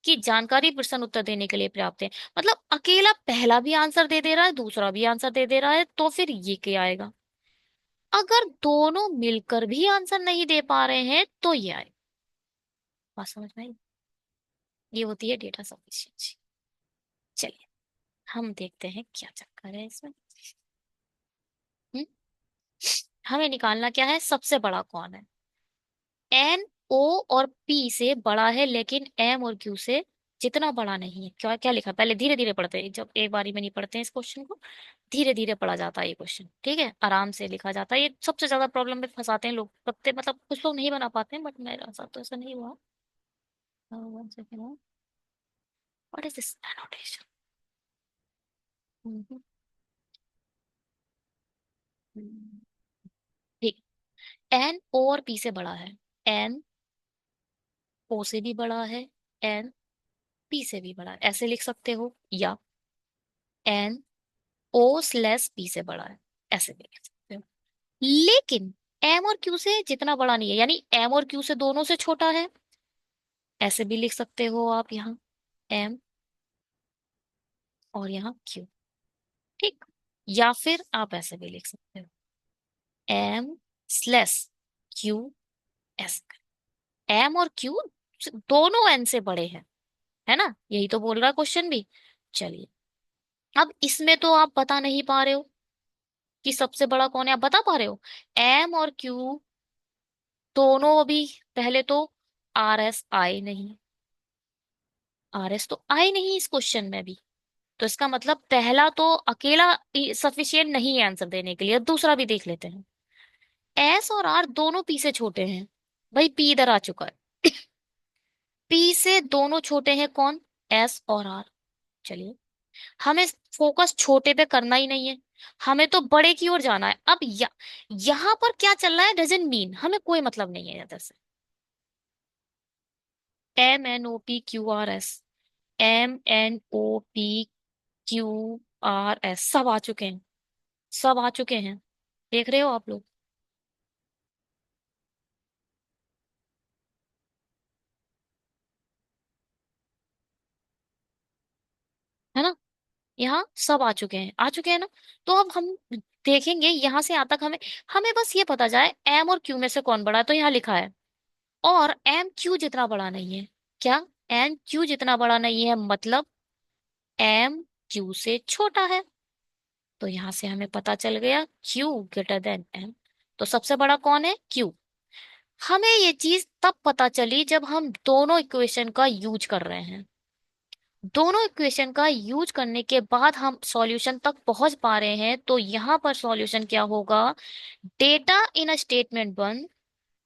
की जानकारी प्रश्न उत्तर देने के लिए पर्याप्त है। मतलब अकेला पहला भी आंसर दे दे रहा है, दूसरा भी आंसर दे दे रहा है, तो फिर ये क्या आएगा? अगर दोनों मिलकर भी आंसर नहीं दे पा रहे हैं तो ये आएगा। बात समझ में आई? ये होती है डेटा सफिशिएंसी। चलिए, हम देखते हैं क्या चक्कर है इसमें। हम्म? हमें निकालना क्या है? सबसे बड़ा कौन है? एन ओ और पी से बड़ा है लेकिन एम और क्यू से जितना बड़ा नहीं है। क्या क्या लिखा? पहले धीरे धीरे पढ़ते हैं, जब एक बारी में नहीं पढ़ते हैं इस क्वेश्चन को। धीरे धीरे पढ़ा जाता है ये क्वेश्चन, ठीक है, आराम से लिखा जाता है। ये सबसे ज्यादा प्रॉब्लम में फंसाते हैं लोग, पत्ते मतलब कुछ लोग नहीं बना पाते हैं, बट मेरे साथ तो ऐसा नहीं हुआ। One second, what is this annotation? ठीक। एन ओ और पी से बड़ा है। एन ओ से भी बड़ा है, एन पी से भी बड़ा है, ऐसे लिख सकते हो। या एन ओ स्लेस पी से बड़ा है, ऐसे भी लिख सकते हो। लेकिन एम और क्यू से जितना बड़ा नहीं है, यानी एम और क्यू से दोनों से छोटा है, ऐसे भी लिख सकते हो आप। यहाँ एम और यहाँ क्यू। ठीक। या फिर आप ऐसे भी लिख सकते हो, M slash Q S. M और क्यू दोनों एन से बड़े हैं, है ना? यही तो बोल रहा है क्वेश्चन भी। चलिए, अब इसमें तो आप बता नहीं पा रहे हो कि सबसे बड़ा कौन है। आप बता पा रहे हो एम और क्यू दोनों अभी। पहले तो आर एस आए नहीं, आर एस तो आए नहीं इस क्वेश्चन में भी। तो इसका मतलब पहला तो अकेला सफिशियंट नहीं है आंसर देने के लिए। दूसरा भी देख लेते हैं। एस और आर दोनों पी से छोटे हैं। भाई पी इधर आ चुका है। पी से दोनों छोटे हैं कौन? एस और आर। चलिए, हमें फोकस छोटे पे करना ही नहीं है, हमें तो बड़े की ओर जाना है। अब यहां पर क्या चल रहा है डजेंट मीन, हमें कोई मतलब नहीं है इधर से। M N O P Q R S, M N O P Q R S सब आ चुके हैं। सब आ चुके हैं, देख रहे हो आप लोग? है ना? यहाँ सब आ चुके हैं ना। तो अब हम देखेंगे यहाँ से यहाँ तक, हमें हमें बस ये पता जाए एम और क्यू में से कौन बड़ा है। तो यहाँ लिखा है और एम क्यू जितना बड़ा नहीं है। क्या? एम क्यू जितना बड़ा नहीं है, मतलब एम क्यू से छोटा है। तो यहां से हमें पता चल गया क्यू ग्रेटर देन एम। तो सबसे बड़ा कौन है? क्यू। हमें ये चीज तब पता चली जब हम दोनों इक्वेशन का यूज कर रहे हैं। दोनों इक्वेशन का यूज करने के बाद हम सॉल्यूशन तक पहुंच पा रहे हैं। तो यहां पर सॉल्यूशन क्या होगा? Data in a statement one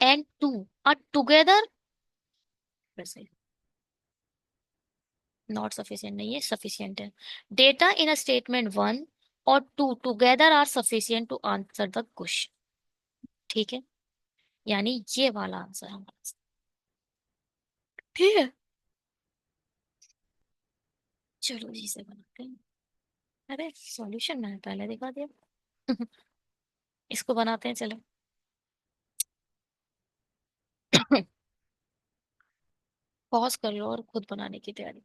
and two are together, not sufficient नहीं है, सफिशिएंट है। Data in a statement one और two together are sufficient to answer the question. ठीक है, यानी ये वाला आंसर हमारा। ठीक है, चलो जी से बनाते हैं। अरे सॉल्यूशन मैंने पहले दिखा दिया। इसको बनाते हैं, चलो। पॉज कर लो और खुद बनाने की तैयारी।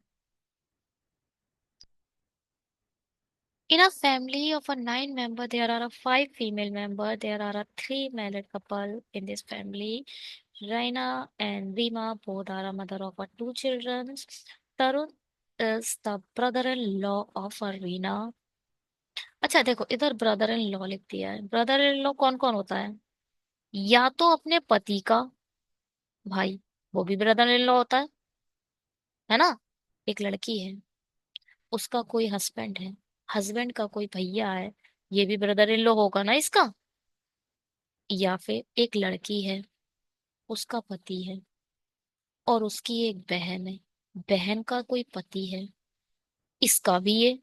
In a family of a 9 member, there are a 5 female member. There are a 3 married couple in this family. Raina and Rima both are a mother of a 2 children. Tarun is the brother-in-law of a Reena. अच्छा देखो, इधर brother in law लिख दिया है। Brother in law कौन कौन होता है? या तो अपने पति का भाई, वो भी ब्रदर इन लॉ होता है ना। एक लड़की है, उसका कोई हस्बैंड है, हस्बैंड का कोई भैया है, ये भी ब्रदर इन लॉ होगा ना इसका। या फिर एक लड़की है, उसका पति है और उसकी एक बहन है, बहन का कोई पति है, इसका भी ये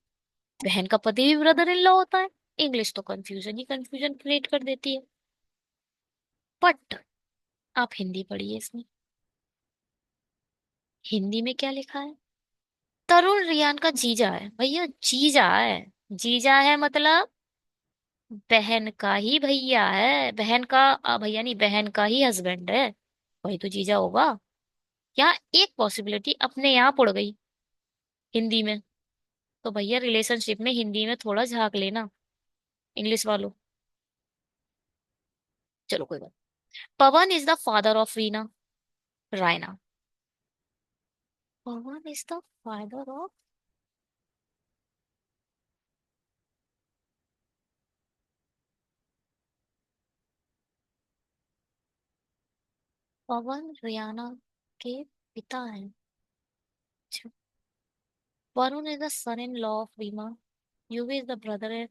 बहन का पति भी ब्रदर इन लॉ होता है। इंग्लिश तो कंफ्यूजन ही कंफ्यूजन क्रिएट कर देती है। बट आप हिंदी पढ़िए इसमें। हिंदी में क्या लिखा है? तरुण रियान का जीजा है भैया, जीजा है। जीजा है मतलब बहन का ही भैया है, बहन का भैया नहीं, बहन का ही हस्बैंड है, वही तो जीजा होगा। यहाँ एक पॉसिबिलिटी अपने यहाँ उड़ गई हिंदी में। तो भैया रिलेशनशिप में हिंदी में थोड़ा झांक लेना, इंग्लिश वालों। चलो कोई बात। Pawan is the father of Reena, Raina. Pawan is the father of, Pawan Riyana के पिता हैं। अच्छा। Varun is the son-in-law of Rima. Yuvi is the brother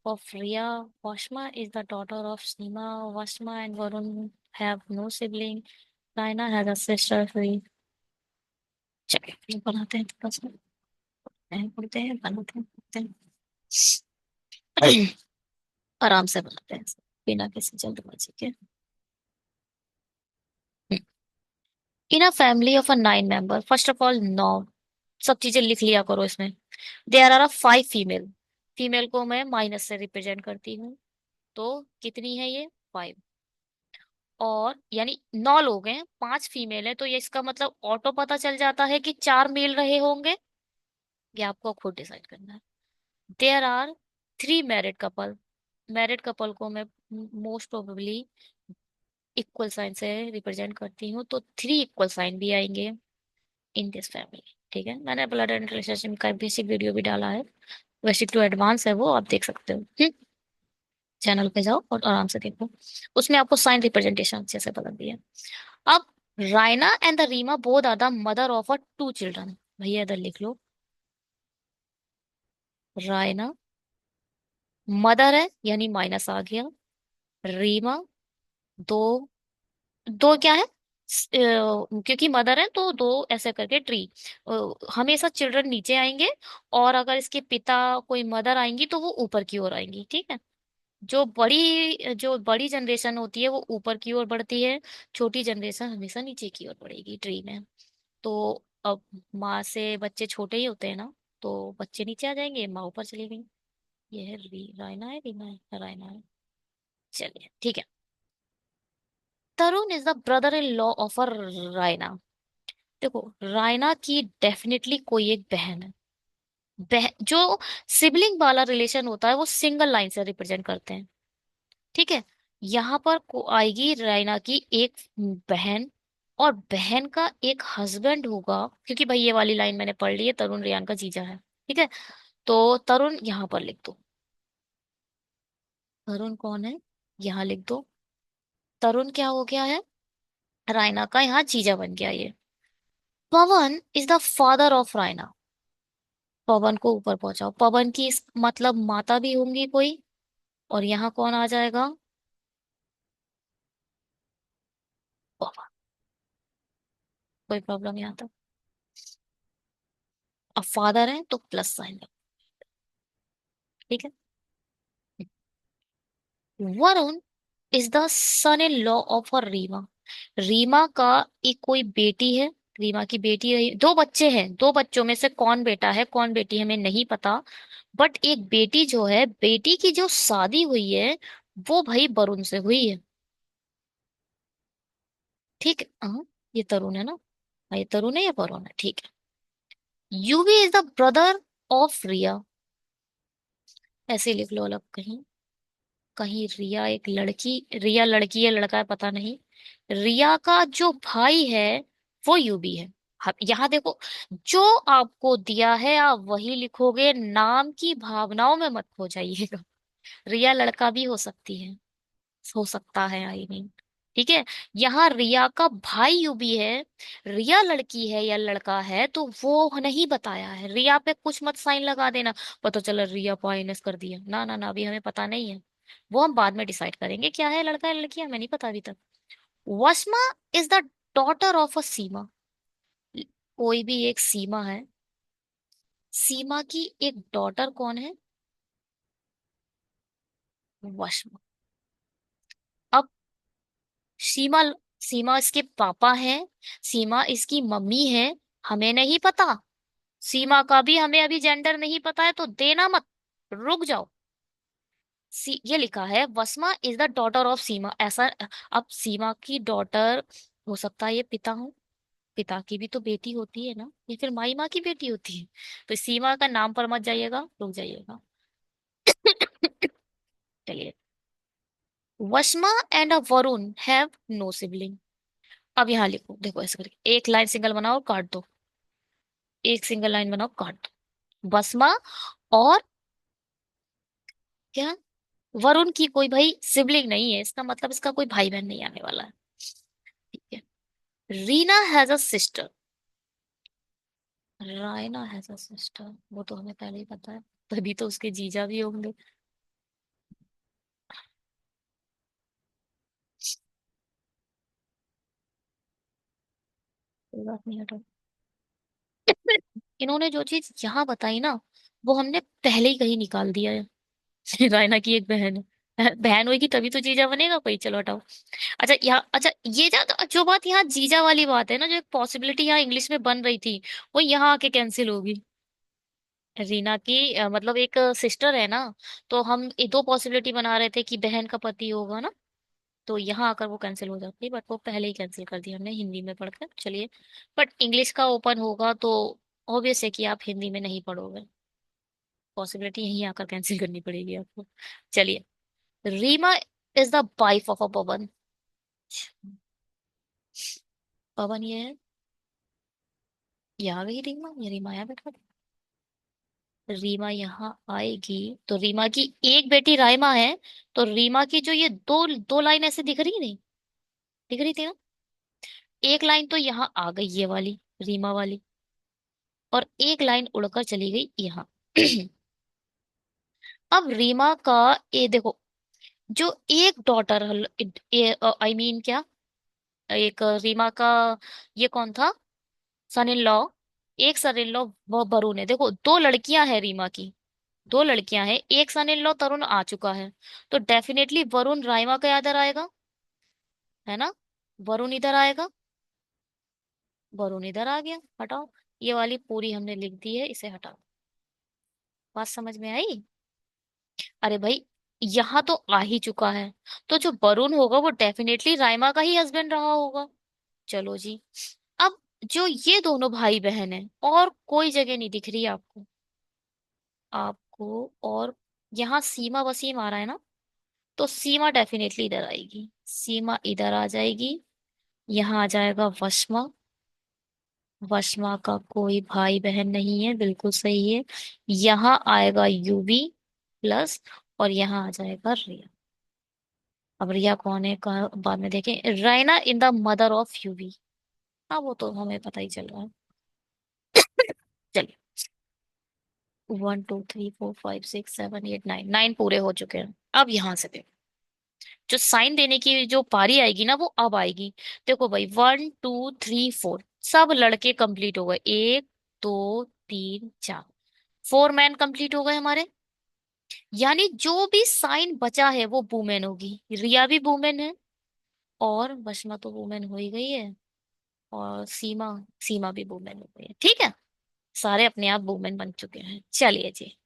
of Riya. Vashma is the daughter of Seema. Vashma and Varun have no sibling. Raina has a sister Hui. चलिए बनाते हैं थोड़ा सा, पढ़ते हैं बनाते हैं पढ़ते हैं। आराम से बनाते हैं, बिना किसी जल्दबाजी के। In a family of a 9 member, first of all 9, सब चीजें लिख लिया करो इसमें। There are a 5 female, female को मैं माइनस से रिप्रेजेंट करती हूँ। तो कितनी है ये? 5। और यानी 9 लोग हैं, 5 फीमेल है, तो ये इसका मतलब ऑटो पता चल जाता है कि 4 मेल रहे होंगे। ये आपको खुद डिसाइड करना है। There are 3 married couple, married couple को मैं मोस्ट प्रोबेबली इक्वल साइन से रिप्रेजेंट करती हूँ, तो 3 इक्वल साइन भी आएंगे इन दिस फैमिली। ठीक है, मैंने ब्लड एंड रिलेशनशिप का बेसिक वीडियो भी डाला है, बेसिक टू एडवांस है वो, आप देख सकते हो। चैनल पे जाओ और आराम से देखो, उसमें आपको साइन रिप्रेजेंटेशन अच्छे से बता दिया। अब Raina and the Reema both are the mother of a 2 children. भैया इधर लिख लो, रायना मदर है यानी माइनस आ गया, रीमा दो, दो क्या है? क्योंकि मदर है तो दो ऐसे करके ट्री, हमेशा चिल्ड्रन नीचे आएंगे, और अगर इसके पिता कोई मदर आएंगी तो वो ऊपर की ओर आएंगी। ठीक है, जो बड़ी जनरेशन होती है वो ऊपर की ओर बढ़ती है, छोटी जनरेशन हमेशा नीचे की ओर बढ़ेगी ट्री में। तो अब माँ से बच्चे छोटे ही होते हैं ना, तो बच्चे नीचे आ जाएंगे, माँ ऊपर चली गई। ये है रायना है, रीना है, रायना है। चलिए ठीक है। Tarun is the brother in law of a Raina. देखो, रायना की डेफिनेटली कोई एक बहन है, जो सिबलिंग वाला रिलेशन होता है वो सिंगल लाइन से रिप्रेजेंट करते हैं। ठीक है। यहाँ पर को आएगी रायना की एक बहन, और बहन का एक हस्बैंड होगा, क्योंकि भाई ये वाली लाइन मैंने पढ़ ली है, तरुण रेयान का जीजा है। ठीक है। तो तरुण यहाँ पर लिख दो। तरुण कौन है, यहाँ लिख दो। तरुण क्या हो गया है, रायना का यहाँ जीजा बन गया ये। Pawan is the father of Raina. Pawan को ऊपर पहुंचाओ, पवन की मतलब माता भी होंगी कोई, और यहाँ कौन आ जाएगा, पवन। कोई प्रॉब्लम यहाँ तक। अब फादर है तो प्लस साइन। ठीक है। Varun is the son in law of a Reema. Reema का एक कोई बेटी है, रीमा की बेटी है, दो बच्चे हैं, दो बच्चों में से कौन बेटा है कौन बेटी है हमें नहीं पता। बट एक बेटी जो है, बेटी की जो शादी हुई है वो भाई वरुण से हुई है। ठीक है। हाँ, ये तरुण है ना। हाँ, ये तरुण है या वरुण है, ठीक है। Yuvi is the brother of Riya. ऐसे लिख लो अलग कहीं। कहीं रिया एक लड़की, रिया लड़की है लड़का है पता नहीं। रिया का जो भाई है वो यूबी है। यहाँ देखो, जो आपको दिया है आप वही लिखोगे, नाम की भावनाओं में मत खो जाइएगा। रिया लड़का भी हो सकती है, हो सकता है, आई मीन। ठीक है। यहाँ रिया का भाई यूबी है, रिया लड़की है या लड़का है तो वो नहीं बताया है। रिया पे कुछ मत साइन लगा देना, पता चला रिया को आईएनएस कर दिया, ना ना ना, अभी हमें पता नहीं है। वो हम बाद में डिसाइड करेंगे क्या है, लड़का है लड़की है, हमें नहीं पता अभी तक। Wasma is the daughter of a Seema. कोई भी एक सीमा है, सीमा की एक डॉटर कौन है, वसमा। अब सीमा, सीमा इसके पापा हैं, सीमा इसकी मम्मी है, हमें नहीं पता। सीमा का भी हमें अभी जेंडर नहीं पता है, तो देना मत, रुक जाओ। ये लिखा है वसमा इज द डॉटर ऑफ सीमा, ऐसा। अब सीमा की डॉटर, हो सकता है ये पिता हो, पिता की भी तो बेटी होती है ना, या फिर माई माँ की बेटी होती है। तो सीमा का नाम पर मत जाइएगा, रुक जाइएगा। चलिए। Wasma and a Varun have no sibling. अब यहाँ लिखो, देखो ऐसे करके एक लाइन सिंगल बनाओ और काट दो, एक सिंगल लाइन बनाओ काट दो। वसमा और क्या, वरुण की कोई भाई सिबलिंग नहीं है, इसका मतलब इसका कोई भाई बहन नहीं आने वाला है। ठीक है। Reena has a sister. Raina has a sister, वो तो हमें पहले ही पता है, तभी तो उसके जीजा भी होंगे। कोई बात नहीं, हटो। इन्होंने जो चीज यहाँ बताई ना, वो हमने पहले ही कहीं निकाल दिया है। रायना की एक बहन है, बहन होगी तभी तो जीजा बनेगा कोई, चलो हटाओ। अच्छा यहाँ, अच्छा ये जो बात यहाँ जीजा वाली बात है ना, जो एक पॉसिबिलिटी यहाँ इंग्लिश में बन रही थी, वो यहाँ आके कैंसिल होगी। रीना की मतलब एक सिस्टर है ना, तो हम ये दो पॉसिबिलिटी बना रहे थे कि बहन का पति होगा ना, तो यहाँ आकर वो कैंसिल हो जाती है, बट वो पहले ही कैंसिल कर दिया हमने हिंदी में पढ़कर, चलिए। बट इंग्लिश का ओपन होगा तो ऑब्वियस है कि आप हिंदी में नहीं पढ़ोगे, पॉसिबिलिटी यहीं आकर कैंसिल करनी पड़ेगी आपको। चलिए। Reema is the wife of a Pawan. Pawan ये है, ये आ गई रीमा, ये रीमा यहाँ बैठा था। रीमा यहाँ आएगी तो रीमा की एक बेटी राइमा है, तो रीमा की जो ये दो दो लाइन ऐसे दिख रही नहीं, दिख रही थी ना, एक लाइन तो यहाँ आ गई ये वाली, रीमा वाली, और एक लाइन उड़कर चली गई यहाँ। अब रीमा का, ये देखो, जो एक डॉटर, आई मीन क्या, एक रीमा का ये कौन था, सन इन लॉ, एक सन इन लॉ वो वरुण है। देखो दो लड़कियां हैं रीमा की, दो लड़कियां हैं, एक सन इन लॉ तरुण आ चुका है, तो डेफिनेटली वरुण राइमा का इधर आएगा, है ना, वरुण इधर आएगा, वरुण इधर आ गया, हटाओ। ये वाली पूरी हमने लिख दी है, इसे हटाओ। बात समझ में आई। अरे भाई, यहाँ तो आ ही चुका है, तो जो वरुण होगा वो डेफिनेटली राइमा का ही हस्बैंड रहा होगा। चलो जी। अब जो ये दोनों भाई बहन हैं, और कोई जगह नहीं दिख रही है आपको, आपको। और यहाँ सीमा वसीम आ रहा है ना, तो सीमा डेफिनेटली इधर आएगी, सीमा इधर आ जाएगी। यहाँ आ जाएगा वशमा। वशमा का कोई भाई बहन नहीं है, बिल्कुल सही है। यहाँ आएगा यूवी प्लस, और यहाँ आ जाएगा रिया। अब रिया कौन है का बाद में देखें। Raina in the mother of UV. हाँ वो तो हमें पता ही चल रहा है। चलिए, 1 2 3 4 5 6 7 8 9, 9 पूरे हो चुके हैं। अब यहां से देखो, जो साइन देने की जो पारी आएगी ना वो अब आएगी। देखो भाई, 1 2 3 4 सब लड़के कंप्लीट हो गए, 1 2 3 4, 4 मैन कंप्लीट हो गए हमारे। यानी जो भी साइन बचा है वो वुमेन होगी। रिया भी वुमेन है, और बशमा तो वुमेन हो ही गई है, और सीमा, सीमा भी वुमेन हो गई है। ठीक है, सारे अपने आप वुमेन बन चुके हैं। चलिए जी,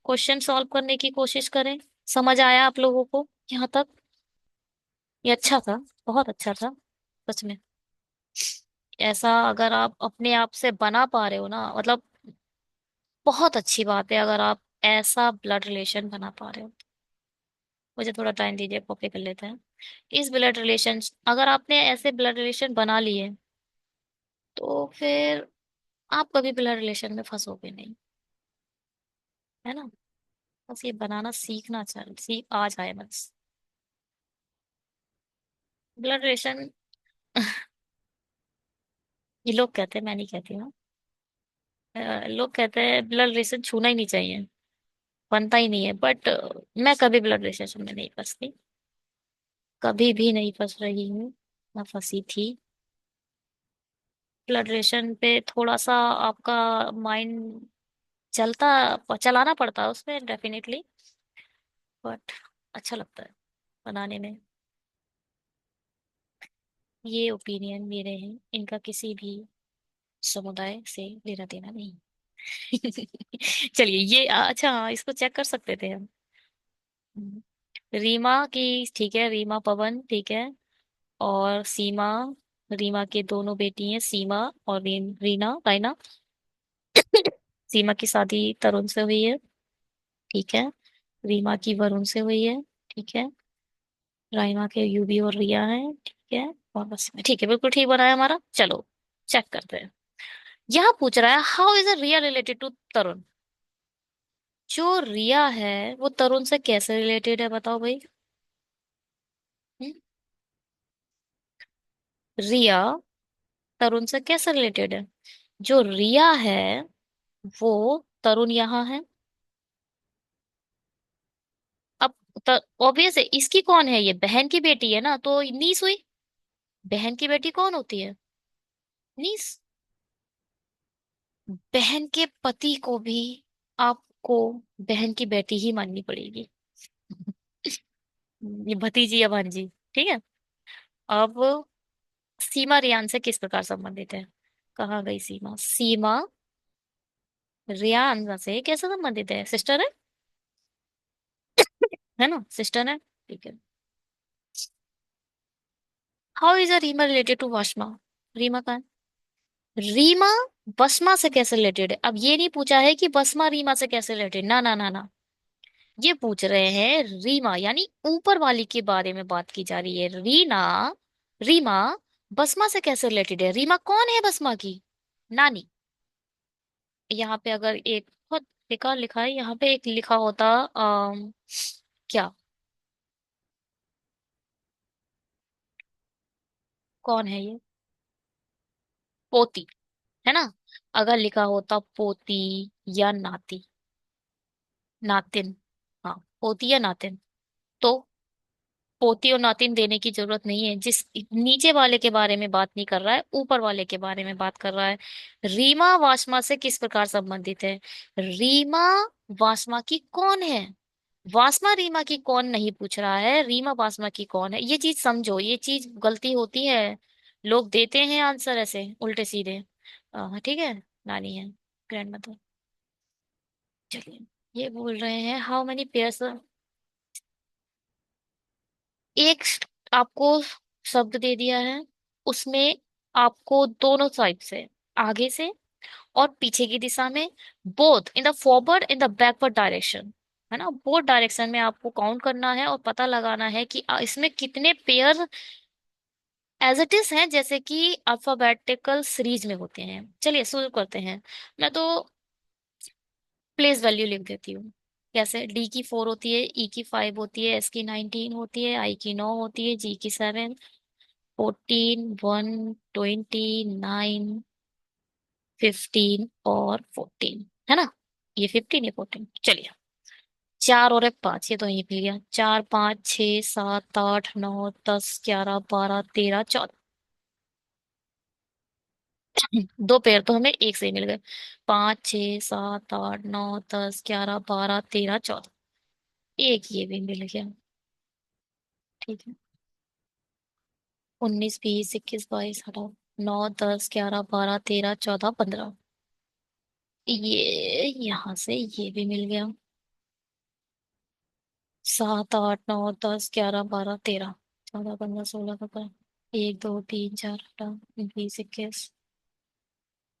क्वेश्चन सॉल्व करने की कोशिश करें। समझ आया आप लोगों को यहाँ तक? ये अच्छा था, बहुत अच्छा था सच में। ऐसा अगर आप अपने आप से बना पा रहे हो ना, मतलब बहुत अच्छी बात है अगर आप ऐसा ब्लड रिलेशन बना पा रहे हो। मुझे थोड़ा टाइम दीजिए, कॉपी कर लेते हैं। इस ब्लड रिलेशन, अगर आपने ऐसे ब्लड रिलेशन बना लिए तो फिर आप कभी ब्लड रिलेशन में फंसोगे नहीं, है ना। बस ये बनाना सीखना चाहिए, सीख आ जाए बस। ब्लड रिलेशन ये लोग कहते हैं, मैं नहीं कहती हूँ। लोग कहते हैं ब्लड रिलेशन छूना ही नहीं चाहिए, बनता ही नहीं है, बट मैं कभी ब्लड रिलेशन में नहीं फंसती, कभी भी नहीं फंस रही हूँ, ना फंसी थी। ब्लड रिलेशन पे थोड़ा सा आपका माइंड चलाना पड़ता है उसमें डेफिनेटली, बट अच्छा लगता है बनाने में। ये ओपिनियन मेरे हैं, इनका किसी भी समुदाय से लेना देना नहीं। चलिए ये अच्छा हाँ, इसको चेक कर सकते थे हम। रीमा की, ठीक है, रीमा पवन ठीक है, और सीमा, रीमा के दोनों बेटी हैं सीमा और रीना रायना। सीमा की शादी तरुण से हुई है, ठीक है। रीमा की वरुण से हुई है, ठीक है। राइमा के यूबी और रिया है, ठीक है। और बस ठीक है, बिल्कुल ठीक बनाया हमारा। चलो चेक करते हैं। यहाँ पूछ रहा है how is a Riya related to Tarun. जो रिया है वो तरुण से कैसे रिलेटेड है, बताओ भाई। हम्म? रिया तरुण से कैसे रिलेटेड है? जो रिया है वो तरुण यहाँ है। अब ऑब्वियस है, इसकी कौन है, ये बहन की बेटी है ना, तो नीस हुई। बहन की बेटी कौन होती है? नीस। बहन के पति को भी आपको बहन की बेटी ही माननी पड़ेगी। ये भतीजी या भांजी, ठीक है। अब सीमा रियान से किस प्रकार संबंधित है? कहाँ गई सीमा? सीमा रियान से कैसे संबंधित है? सिस्टर है ना, सिस्टर है, ठीक है। How is a Reema related to Washma? Reema कहाँ है? रीमा बसमा से कैसे रिलेटेड है? अब ये नहीं पूछा है कि बसमा रीमा से कैसे रिलेटेड, ना ना ना ना। ये पूछ रहे हैं रीमा, यानी ऊपर वाली के बारे में बात की जा रही है। रीमा बसमा से कैसे रिलेटेड है? रीमा कौन है बसमा की? नानी। यहाँ पे अगर एक बहुत बेकार लिखा है, यहाँ पे एक लिखा होता क्या, कौन है ये? पोती, है ना। अगर लिखा होता पोती या नाती, नातिन, हाँ पोती या नातिन, तो पोती और नातिन देने की जरूरत नहीं है। जिस नीचे वाले के बारे में बात नहीं कर रहा है, ऊपर वाले के बारे में बात कर रहा है। रीमा वासमा से किस प्रकार संबंधित है? रीमा वासमा की कौन है? वासमा रीमा की कौन नहीं पूछ रहा है, रीमा वासमा की कौन है। ये चीज समझो, ये चीज गलती होती है। लोग देते हैं आंसर ऐसे उल्टे सीधे। ठीक है, नानी है, ग्रैंड मदर। चलिए, ये बोल रहे हैं हाउ मेनी पेयर्स। एक आपको शब्द दे दिया है, उसमें आपको दोनों साइड से, आगे से और पीछे की दिशा में, both in the forward in the backward direction, है ना, बोथ डायरेक्शन में आपको काउंट करना है और पता लगाना है कि इसमें कितने पेयर एज इट इज हैं, जैसे कि अल्फाबेटिकल सीरीज में होते हैं। चलिए शुरू करते हैं। मैं तो प्लेस वैल्यू लिख देती हूँ। कैसे? डी की 4 होती है, ई की 5 होती है, एस की 19 होती है, आई की 9 होती है, जी की 7, 14, 1, 29, 15 और 14, है ना? ये 15 है, 14, चलिए। चार और एक पांच, ये तो यही मिल गया। 4, 5, 6, 7, 8, 9, 10, 11, 12, 13, 14। दो पेयर तो हमें एक से ही मिल गए। 5, 6, 7, 8, 9, 10, 11, 12, 13, 14। एक ये भी मिल गया। ठीक है। 19, 20, 21, 22, हटाओ। 9, 10, 11, 12, 13, 14, 15। ये यहाँ से ये भी मिल गया। 7, 8, 9, 10, 11, 12, 13, 14, 15, 16, 17। 1, 2, 3, 4, 18, 20, 21,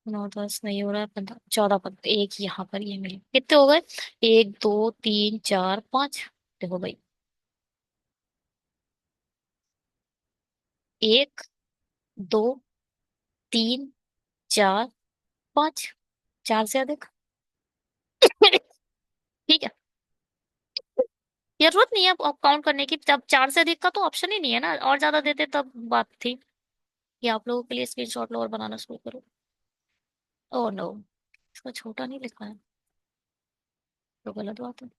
9, 10 नहीं हो रहा है, 15, 14, 15। एक यहाँ पर ये मिले, कितने हो गए? 1, 2, 3, 4, 5। देखो भाई, 1, 2, 3, 4, 5। चार से अधिक ठीक है। जरूरत नहीं है अब काउंट करने की, जब चार से अधिक का तो ऑप्शन ही नहीं है ना, और ज्यादा देते तब बात थी। ये आप लोगों के लिए स्क्रीनशॉट लो और बनाना शुरू करो। ओह नो, इसको छोटा नहीं लिखा है, तो गलत बात है।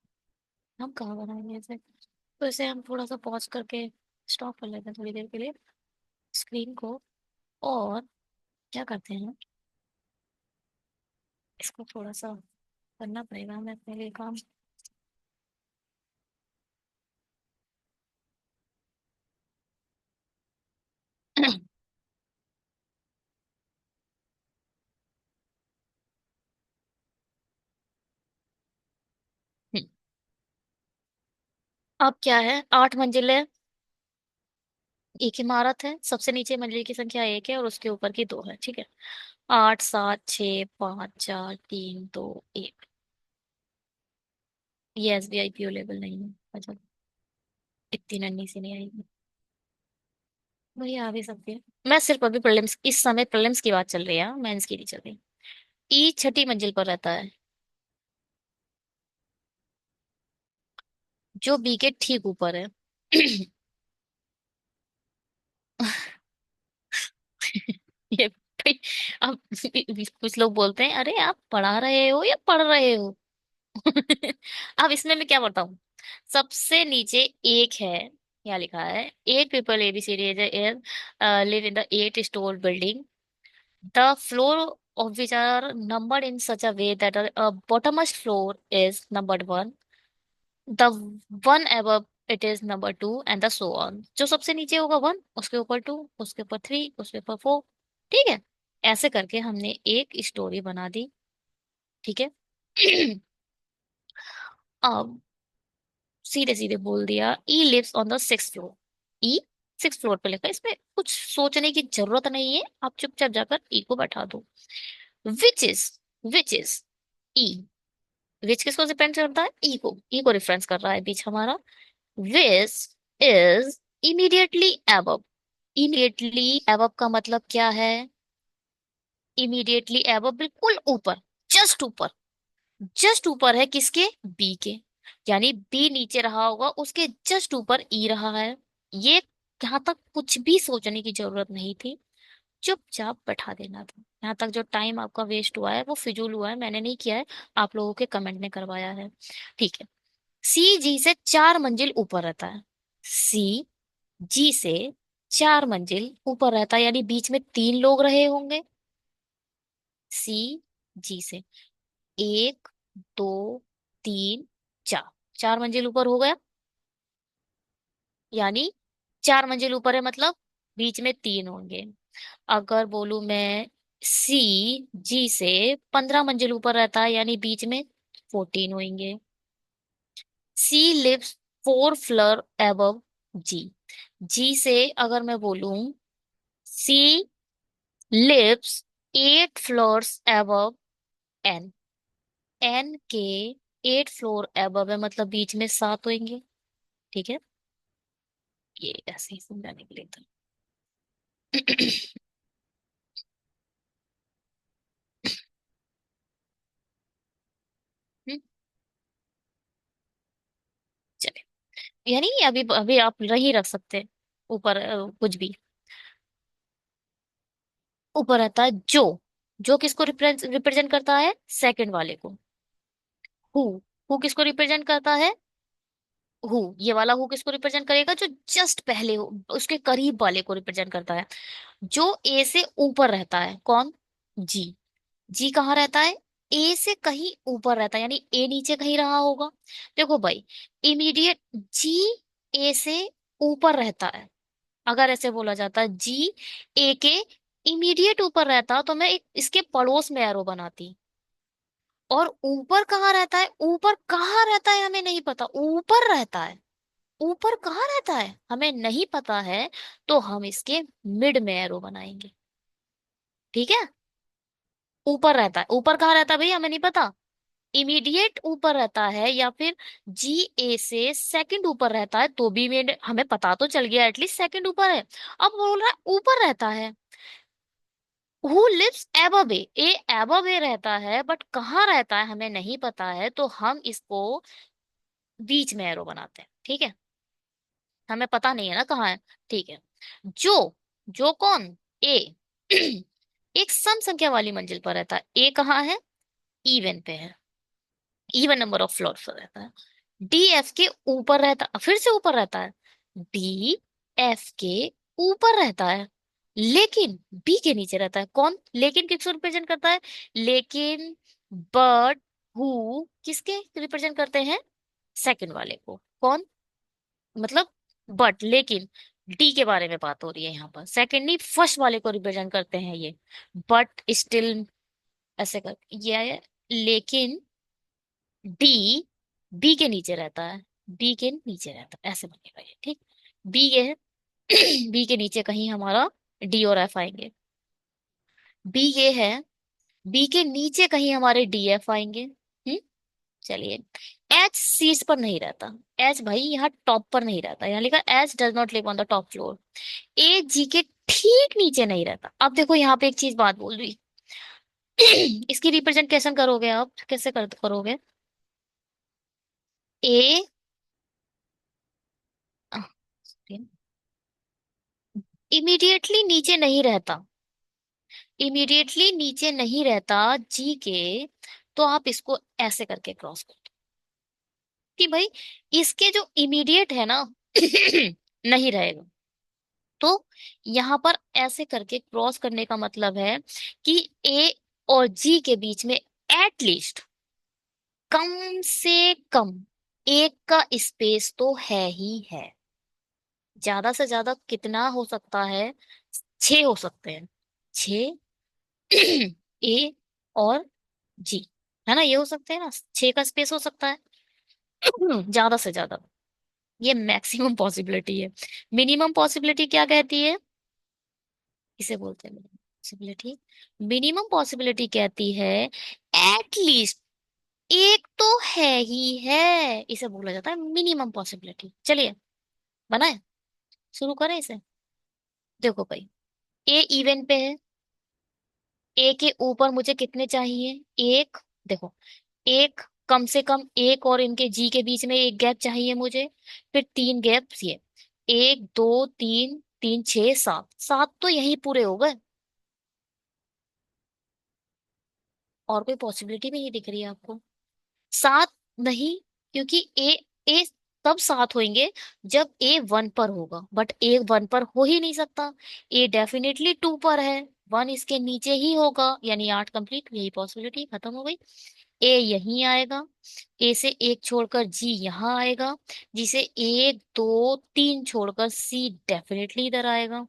हम कहाँ बनाएंगे इसे? तो इसे हम थोड़ा सा पॉज करके स्टॉप कर लेते हैं थोड़ी देर के लिए स्क्रीन को। और क्या करते हैं, इसको थोड़ा सा करना पड़ेगा हमें अपने लिए काम। अब क्या है, 8 मंजिलें, एक इमारत है, सबसे नीचे मंजिल की संख्या एक है और उसके ऊपर की दो है, ठीक है। 8, 7, 6, 5, 4, 3, 2, 1। ये SBI PO लेवल नहीं है, अच्छा। इतनी नन्ही सी नहीं आएगी। वही आ भी सकती है। मैं सिर्फ अभी प्रीलिम्स, इस समय प्रीलिम्स की बात चल रही है, मेंस की नहीं चल रही। ई छठी मंजिल पर रहता है, जो बी के ठीक ऊपर है। ये भाई, अब कुछ लोग बोलते हैं अरे आप पढ़ा रहे हो या पढ़ रहे हो? अब इसमें मैं क्या बताऊं? सबसे नीचे एक है, क्या लिखा है? 8 people ABCD live in the 8 story building. The floor of which are numbered in such a way that a bottommost floor is numbered 1, the one above it is number 2 and the so on. जो सबसे नीचे होगा 1, उसके ऊपर 2, उसके ऊपर 3, उसके ऊपर 4। ठीक है। ऐसे करके हमने एक स्टोरी बना दी। ठीक है। अब सीधे सीधे बोल दिया, E lives on the 6th floor. E 6th floor पे लिखा है, इसमें कुछ सोचने की जरूरत नहीं है, आप चुपचाप जाकर ई को बैठा दो। विच इज ई, विच किसको डिपेंड करता है? ई को रेफरेंस कर रहा है बीच हमारा। Which is immediately above. Immediately above का मतलब क्या है? इमीडिएटली एबव बिल्कुल ऊपर, जस्ट ऊपर। जस्ट ऊपर है किसके? बी के। यानी बी नीचे रहा होगा, उसके जस्ट ऊपर ई रहा है। ये यहाँ तक कुछ भी सोचने की जरूरत नहीं थी, चुपचाप बैठा देना था। यहाँ तक जो टाइम आपका वेस्ट हुआ है वो फिजूल हुआ है, मैंने नहीं किया है, आप लोगों के कमेंट ने करवाया है। ठीक है। सी जी से 4 मंजिल ऊपर रहता है। सी जी से 4 मंजिल ऊपर रहता है, यानी बीच में 3 लोग रहे होंगे। सी जी से 1, 2, 3, 4, 4 मंजिल ऊपर हो गया। यानी 4 मंजिल ऊपर है, मतलब बीच में 3 होंगे। अगर बोलूं मैं, सी जी से 15 मंजिल ऊपर रहता है, यानी बीच में 14 होंगे। She lives 4 floor above G. G से अगर मैं बोलूं, she lives 8 floors above N, N के 8 फ्लोर अबव है, मतलब बीच में 7 होंगे। ठीक है, ये ऐसे ही समझाने के लिए था। हम्म, चले, यानी अभी अभी आप रही रख सकते हैं ऊपर कुछ भी। ऊपर रहता है जो, जो किसको रिप्रेजेंट करता है, सेकंड वाले को। हु, हु किसको रिप्रेजेंट करता है, हु, ये वाला हु किसको रिप्रेजेंट करेगा, जो जस्ट पहले हो, उसके करीब वाले को रिप्रेजेंट करता है। जो ए से ऊपर रहता है, कौन, जी। जी कहाँ रहता है, ए से कहीं ऊपर रहता है, यानी ए नीचे कहीं रहा होगा। देखो भाई, इमीडिएट जी ए से ऊपर रहता है। अगर ऐसे बोला जाता है जी ए के इमीडिएट ऊपर रहता, तो मैं एक इसके पड़ोस में एरो बनाती। और ऊपर कहाँ रहता है, ऊपर कहाँ रहता है हमें नहीं पता, ऊपर रहता है। ऊपर कहाँ रहता है हमें नहीं पता है, तो हम इसके मिड में एरो बनाएंगे। ठीक है, ऊपर रहता है, ऊपर कहाँ रहता है भाई हमें नहीं पता, इमीडिएट ऊपर रहता है या फिर जी ए से सेकंड ऊपर रहता है, तो भी हमें पता तो चल गया एटलीस्ट सेकंड ऊपर है। अब बोल रहा है ऊपर रहता है, who lives above A, A above A रहता है, बट कहाँ रहता है हमें नहीं पता है, तो हम इसको बीच में एरो बनाते हैं। ठीक है, हमें पता नहीं है ना कहाँ है। ठीक है, जो, जो कौन, ए, एक सम संख्या वाली मंजिल पर रहता है। ए कहाँ है, इवन पे है, इवन नंबर ऑफ फ्लोर पर रहता है। डी एफ के ऊपर रहता, फिर से ऊपर रहता है, डी एफ के ऊपर रहता है, लेकिन बी के नीचे रहता है। कौन, लेकिन किसको रिप्रेजेंट करता है, लेकिन बट हु किसके रिप्रेजेंट करते हैं, सेकंड वाले को। कौन, मतलब बट लेकिन, डी के बारे में बात हो रही है यहाँ पर, सेकंड नहीं फर्स्ट वाले को रिप्रेजेंट करते हैं ये। बट स्टिल, ऐसे कर ये है, लेकिन डी बी के नीचे रहता है, बी के नीचे रहता है, ऐसे बनेगा ये। ठीक, बी ये है, बी के नीचे कहीं हमारा डी और एफ आएंगे। बी ये है, बी के नीचे कहीं हमारे डी एफ आएंगे। चलिए, एच शीर्ष पर नहीं रहता, एच भाई यहाँ टॉप पर नहीं रहता, यहाँ लिखा H does not live on the top floor. A G के ठीक नीचे नहीं रहता। अब देखो यहाँ पे एक चीज बात बोल रही, इसकी रिप्रेजेंटेशन करोगे आप, कैसे करोगे, ए, इमीडिएटली नीचे नहीं रहता, इमीडिएटली नीचे नहीं रहता जी के, तो आप इसको ऐसे करके क्रॉस कर दो कि भाई इसके जो इमीडिएट है ना, नहीं रहेगा। तो यहां पर ऐसे करके क्रॉस करने का मतलब है कि ए और जी के बीच में एटलीस्ट कम से कम एक का स्पेस तो है ही है। ज्यादा से ज्यादा कितना हो सकता है, 6 हो सकते हैं, 6, ए और जी, है ना, ये हो सकते हैं ना, 6 का स्पेस हो सकता है। ज्यादा से ज्यादा, ये मैक्सिमम पॉसिबिलिटी है। मिनिमम पॉसिबिलिटी क्या कहती है, इसे बोलते हैं मिनिमम पॉसिबिलिटी। मिनिमम पॉसिबिलिटी कहती है एटलीस्ट एक तो है ही है, इसे बोला जाता है मिनिमम पॉसिबिलिटी। चलिए बनाए, शुरू करें इसे। देखो भाई, ए इवन पे है, ए के ऊपर मुझे कितने चाहिए, एक, देखो, एक, कम से कम एक और इनके जी के बीच में एक गैप चाहिए मुझे, फिर 3 गैप ये, 1 2 3, 3 6 7, 7 तो यही पूरे हो गए। और कोई पॉसिबिलिटी भी नहीं दिख रही है आपको, 7 नहीं, क्योंकि ए तब 7 होंगे जब ए 1 पर होगा, बट ए 1 पर हो ही नहीं सकता, ए डेफिनेटली 2 पर है, 1 इसके नीचे ही होगा, यानी 8 कंप्लीट, यही पॉसिबिलिटी खत्म हो गई। ए यहीं आएगा, ए से एक छोड़कर जी यहाँ आएगा, जी से 1 2 3 छोड़कर सी डेफिनेटली इधर आएगा।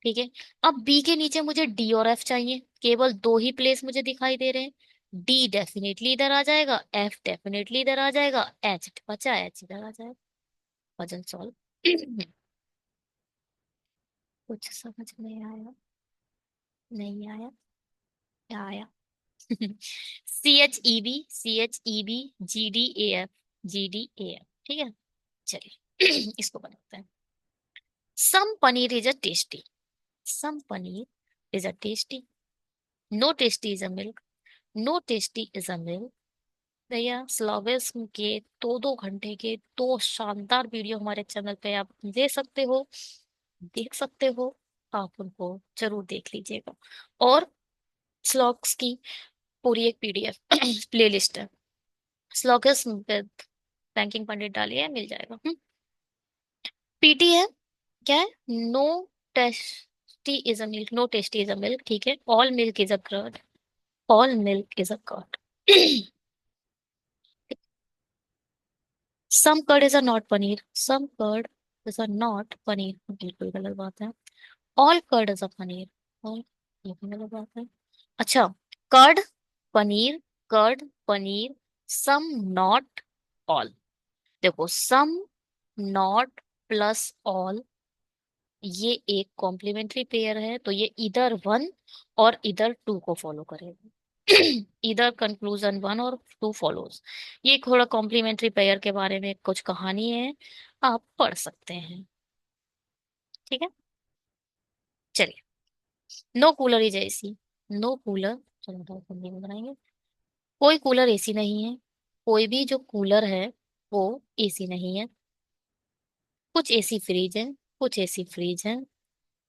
ठीक है, अब बी के नीचे मुझे डी और एफ चाहिए, केवल 2 ही प्लेस मुझे दिखाई दे रहे हैं। डी डेफिनेटली इधर आ जाएगा, एफ डेफिनेटली इधर आ जाएगा, एच बचा, एच इधर आ जाएगा। वजन सॉल्व। कुछ समझ नहीं आया। नहीं आया? क्या आया? CHEB, GDAF, ठीक है। चलिए इसको बनाते हैं। Some paneer is a tasty, some paneer is a tasty, no tasty is a milk, no tasty is a milk. भैया स्लोगन्स के 2-2 घंटे के 2 शानदार वीडियो हमारे चैनल पे आप दे सकते हो, देख सकते हो। आप उनको जरूर देख लीजिएगा। और स्लॉग्स की पूरी एक PDF प्लेलिस्ट है, स्लॉगन्स विद बैंकिंग पंडित डालिए मिल जाएगा। PT है, क्या है? No tasty is a milk, no tasty is a milk, ठीक है। All milk is a curd, all milk is a curd. Some curd is a not paneer, some curd is a not paneer, बिल्कुल गलत बात है। All curd is a paneer, all, ये भी गलत बात है। अच्छा, curd paneer, curd paneer, some not all. देखो सम नॉट प्लस ऑल, ये एक कॉम्प्लीमेंट्री पेयर है, तो ये इधर वन और इधर टू को फॉलो करेगा। इधर कंक्लूजन वन और टू फॉलोज। ये थोड़ा कॉम्प्लीमेंट्री पेयर के बारे में कुछ कहानी है, आप पढ़ सकते हैं, ठीक है। चलिए, no cooler is AC, no cooler, चलो बताओ हिंदी में बनाएंगे। कोई कूलर एसी नहीं है, कोई भी जो कूलर है वो एसी नहीं है। कुछ एसी फ्रिज है, कुछ एसी फ्रिज है,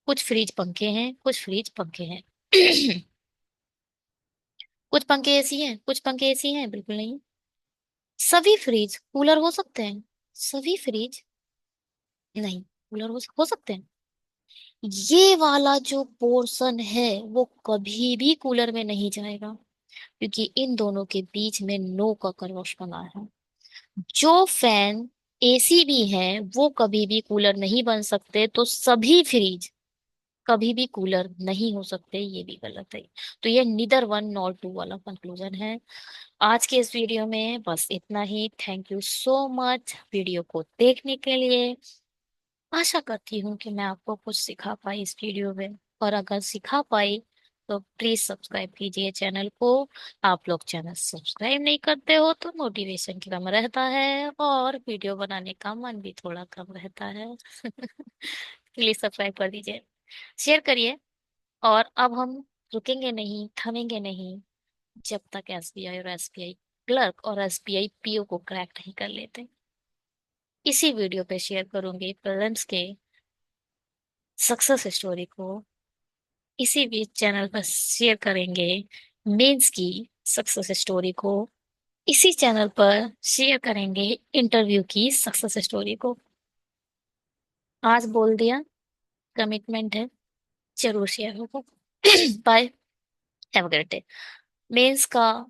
कुछ फ्रिज पंखे हैं, कुछ फ्रिज पंखे हैं। कुछ पंखे एसी हैं, कुछ पंखे एसी हैं, बिल्कुल नहीं। सभी फ्रिज कूलर हो सकते हैं, सभी फ्रिज नहीं कूलर हो सकते हैं। ये वाला जो पोर्शन है वो कभी भी कूलर में नहीं जाएगा, क्योंकि इन दोनों के बीच में नो का क्रॉस बना है। जो फैन एसी भी है वो कभी भी कूलर नहीं बन सकते, तो सभी फ्रिज कभी भी कूलर नहीं हो सकते, ये भी गलत है। तो ये नीदर वन नॉर टू वाला कंक्लूजन है। आज के इस वीडियो में बस इतना ही। Thank you so much video को देखने के लिए। आशा करती हूँ कि मैं आपको कुछ सिखा पाई इस वीडियो में, और अगर सिखा पाई तो प्लीज सब्सक्राइब कीजिए चैनल को। आप लोग चैनल सब्सक्राइब नहीं करते हो तो मोटिवेशन कम रहता है और वीडियो बनाने का मन भी थोड़ा कम रहता है। प्लीज सब्सक्राइब कर दीजिए, शेयर करिए। और अब हम रुकेंगे नहीं, थमेंगे नहीं, जब तक SBI और SBI क्लर्क और SBI PO को क्रैक नहीं कर लेते। इसी वीडियो पे शेयर करूंगी प्रीलिम्स के सक्सेस स्टोरी को, इसी भी चैनल पर शेयर करेंगे मेंस की सक्सेस स्टोरी को, इसी चैनल पर शेयर करेंगे इंटरव्यू की सक्सेस स्टोरी को। आज बोल दिया, कमिटमेंट है, जरूर शेयर होगा। Bye, have a great day. Mains का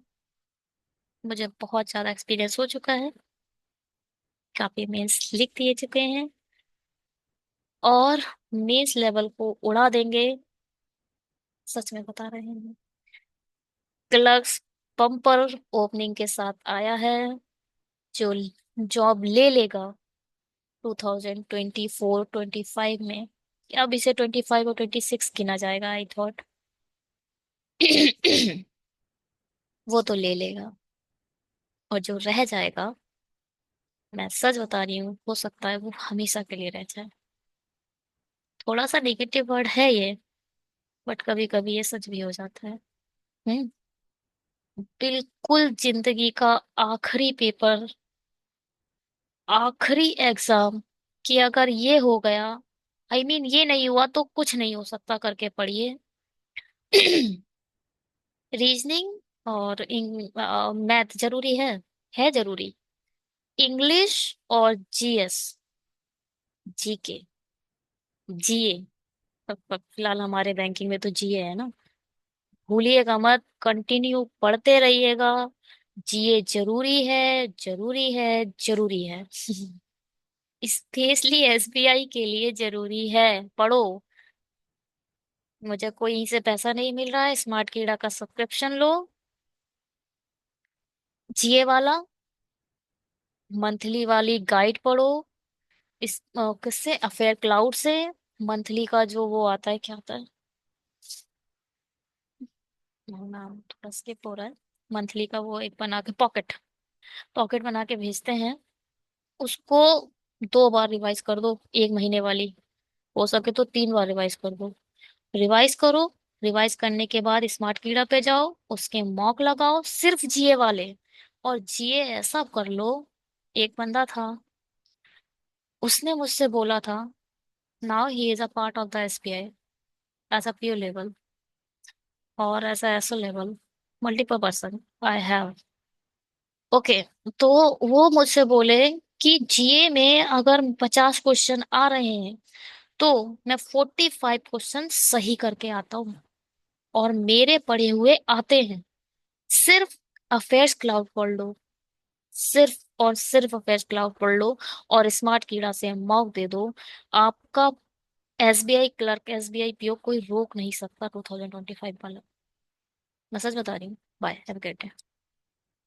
मुझे बहुत ज्यादा एक्सपीरियंस हो चुका है, काफी मेंस लिख दिए चुके हैं, और मेंस लेवल को उड़ा देंगे, सच में बता रहे हैं। क्लर्क्स बम्पर ओपनिंग के साथ आया है, जो जॉब ले लेगा 2024-25 में। अब इसे 25 और 26 गिना जाएगा आई थॉट। वो तो ले लेगा, और जो रह जाएगा, मैं सच बता रही हूँ, हो सकता है वो हमेशा के लिए रह जाए। थोड़ा सा नेगेटिव वर्ड है ये, बट कभी कभी ये सच भी हो जाता है। हम्म। बिल्कुल जिंदगी का आखिरी पेपर, आखिरी एग्जाम, कि अगर ये हो गया, ये नहीं हुआ तो कुछ नहीं हो सकता करके पढ़िए। रीजनिंग और मैथ जरूरी है जरूरी। इंग्लिश और GS, GK, GA, फिलहाल हमारे बैंकिंग में तो GA है ना, भूलिएगा मत, कंटिन्यू पढ़ते रहिएगा। GA जरूरी है, जरूरी है, जरूरी है। स्पेशली SBI के लिए जरूरी है, पढ़ो। मुझे कोई से पैसा नहीं मिल रहा है, स्मार्ट कीड़ा का सब्सक्रिप्शन लो, GA वाला मंथली वाली गाइड पढ़ो। इस किससे, अफेयर क्लाउड से, मंथली का जो वो आता है, क्या आता है, नाम थोड़ा स्किप हो रहा है। मंथली का वो एक बना के पॉकेट, पॉकेट बना के भेजते हैं उसको। 2 बार रिवाइज कर दो, 1 महीने वाली। हो सके तो 3 बार रिवाइज कर दो। रिवाइज करो। रिवाइज करने के बाद स्मार्ट कीड़ा पे जाओ, उसके मॉक लगाओ सिर्फ जीए वाले। और जीए ऐसा कर लो। एक बंदा था, उसने मुझसे बोला था, now he is a part of the SBI as a PO level और as a SO level, multiple person I have. Okay. तो वो मुझसे बोले कि जीए में अगर 50 क्वेश्चन आ रहे हैं तो मैं 45 क्वेश्चन सही करके आता हूँ, और मेरे पढ़े हुए आते हैं। सिर्फ अफेयर्स क्लाउड पढ़ लो, सिर्फ और सिर्फ अफेयर्स क्लाउड पढ़ लो, और स्मार्ट कीड़ा से मॉक दे दो। आपका एसबीआई क्लर्क, एसबीआई पीओ कोई रोक नहीं सकता 2025 वाला। मैं सच बता रही हूँ। Bye, have a great day.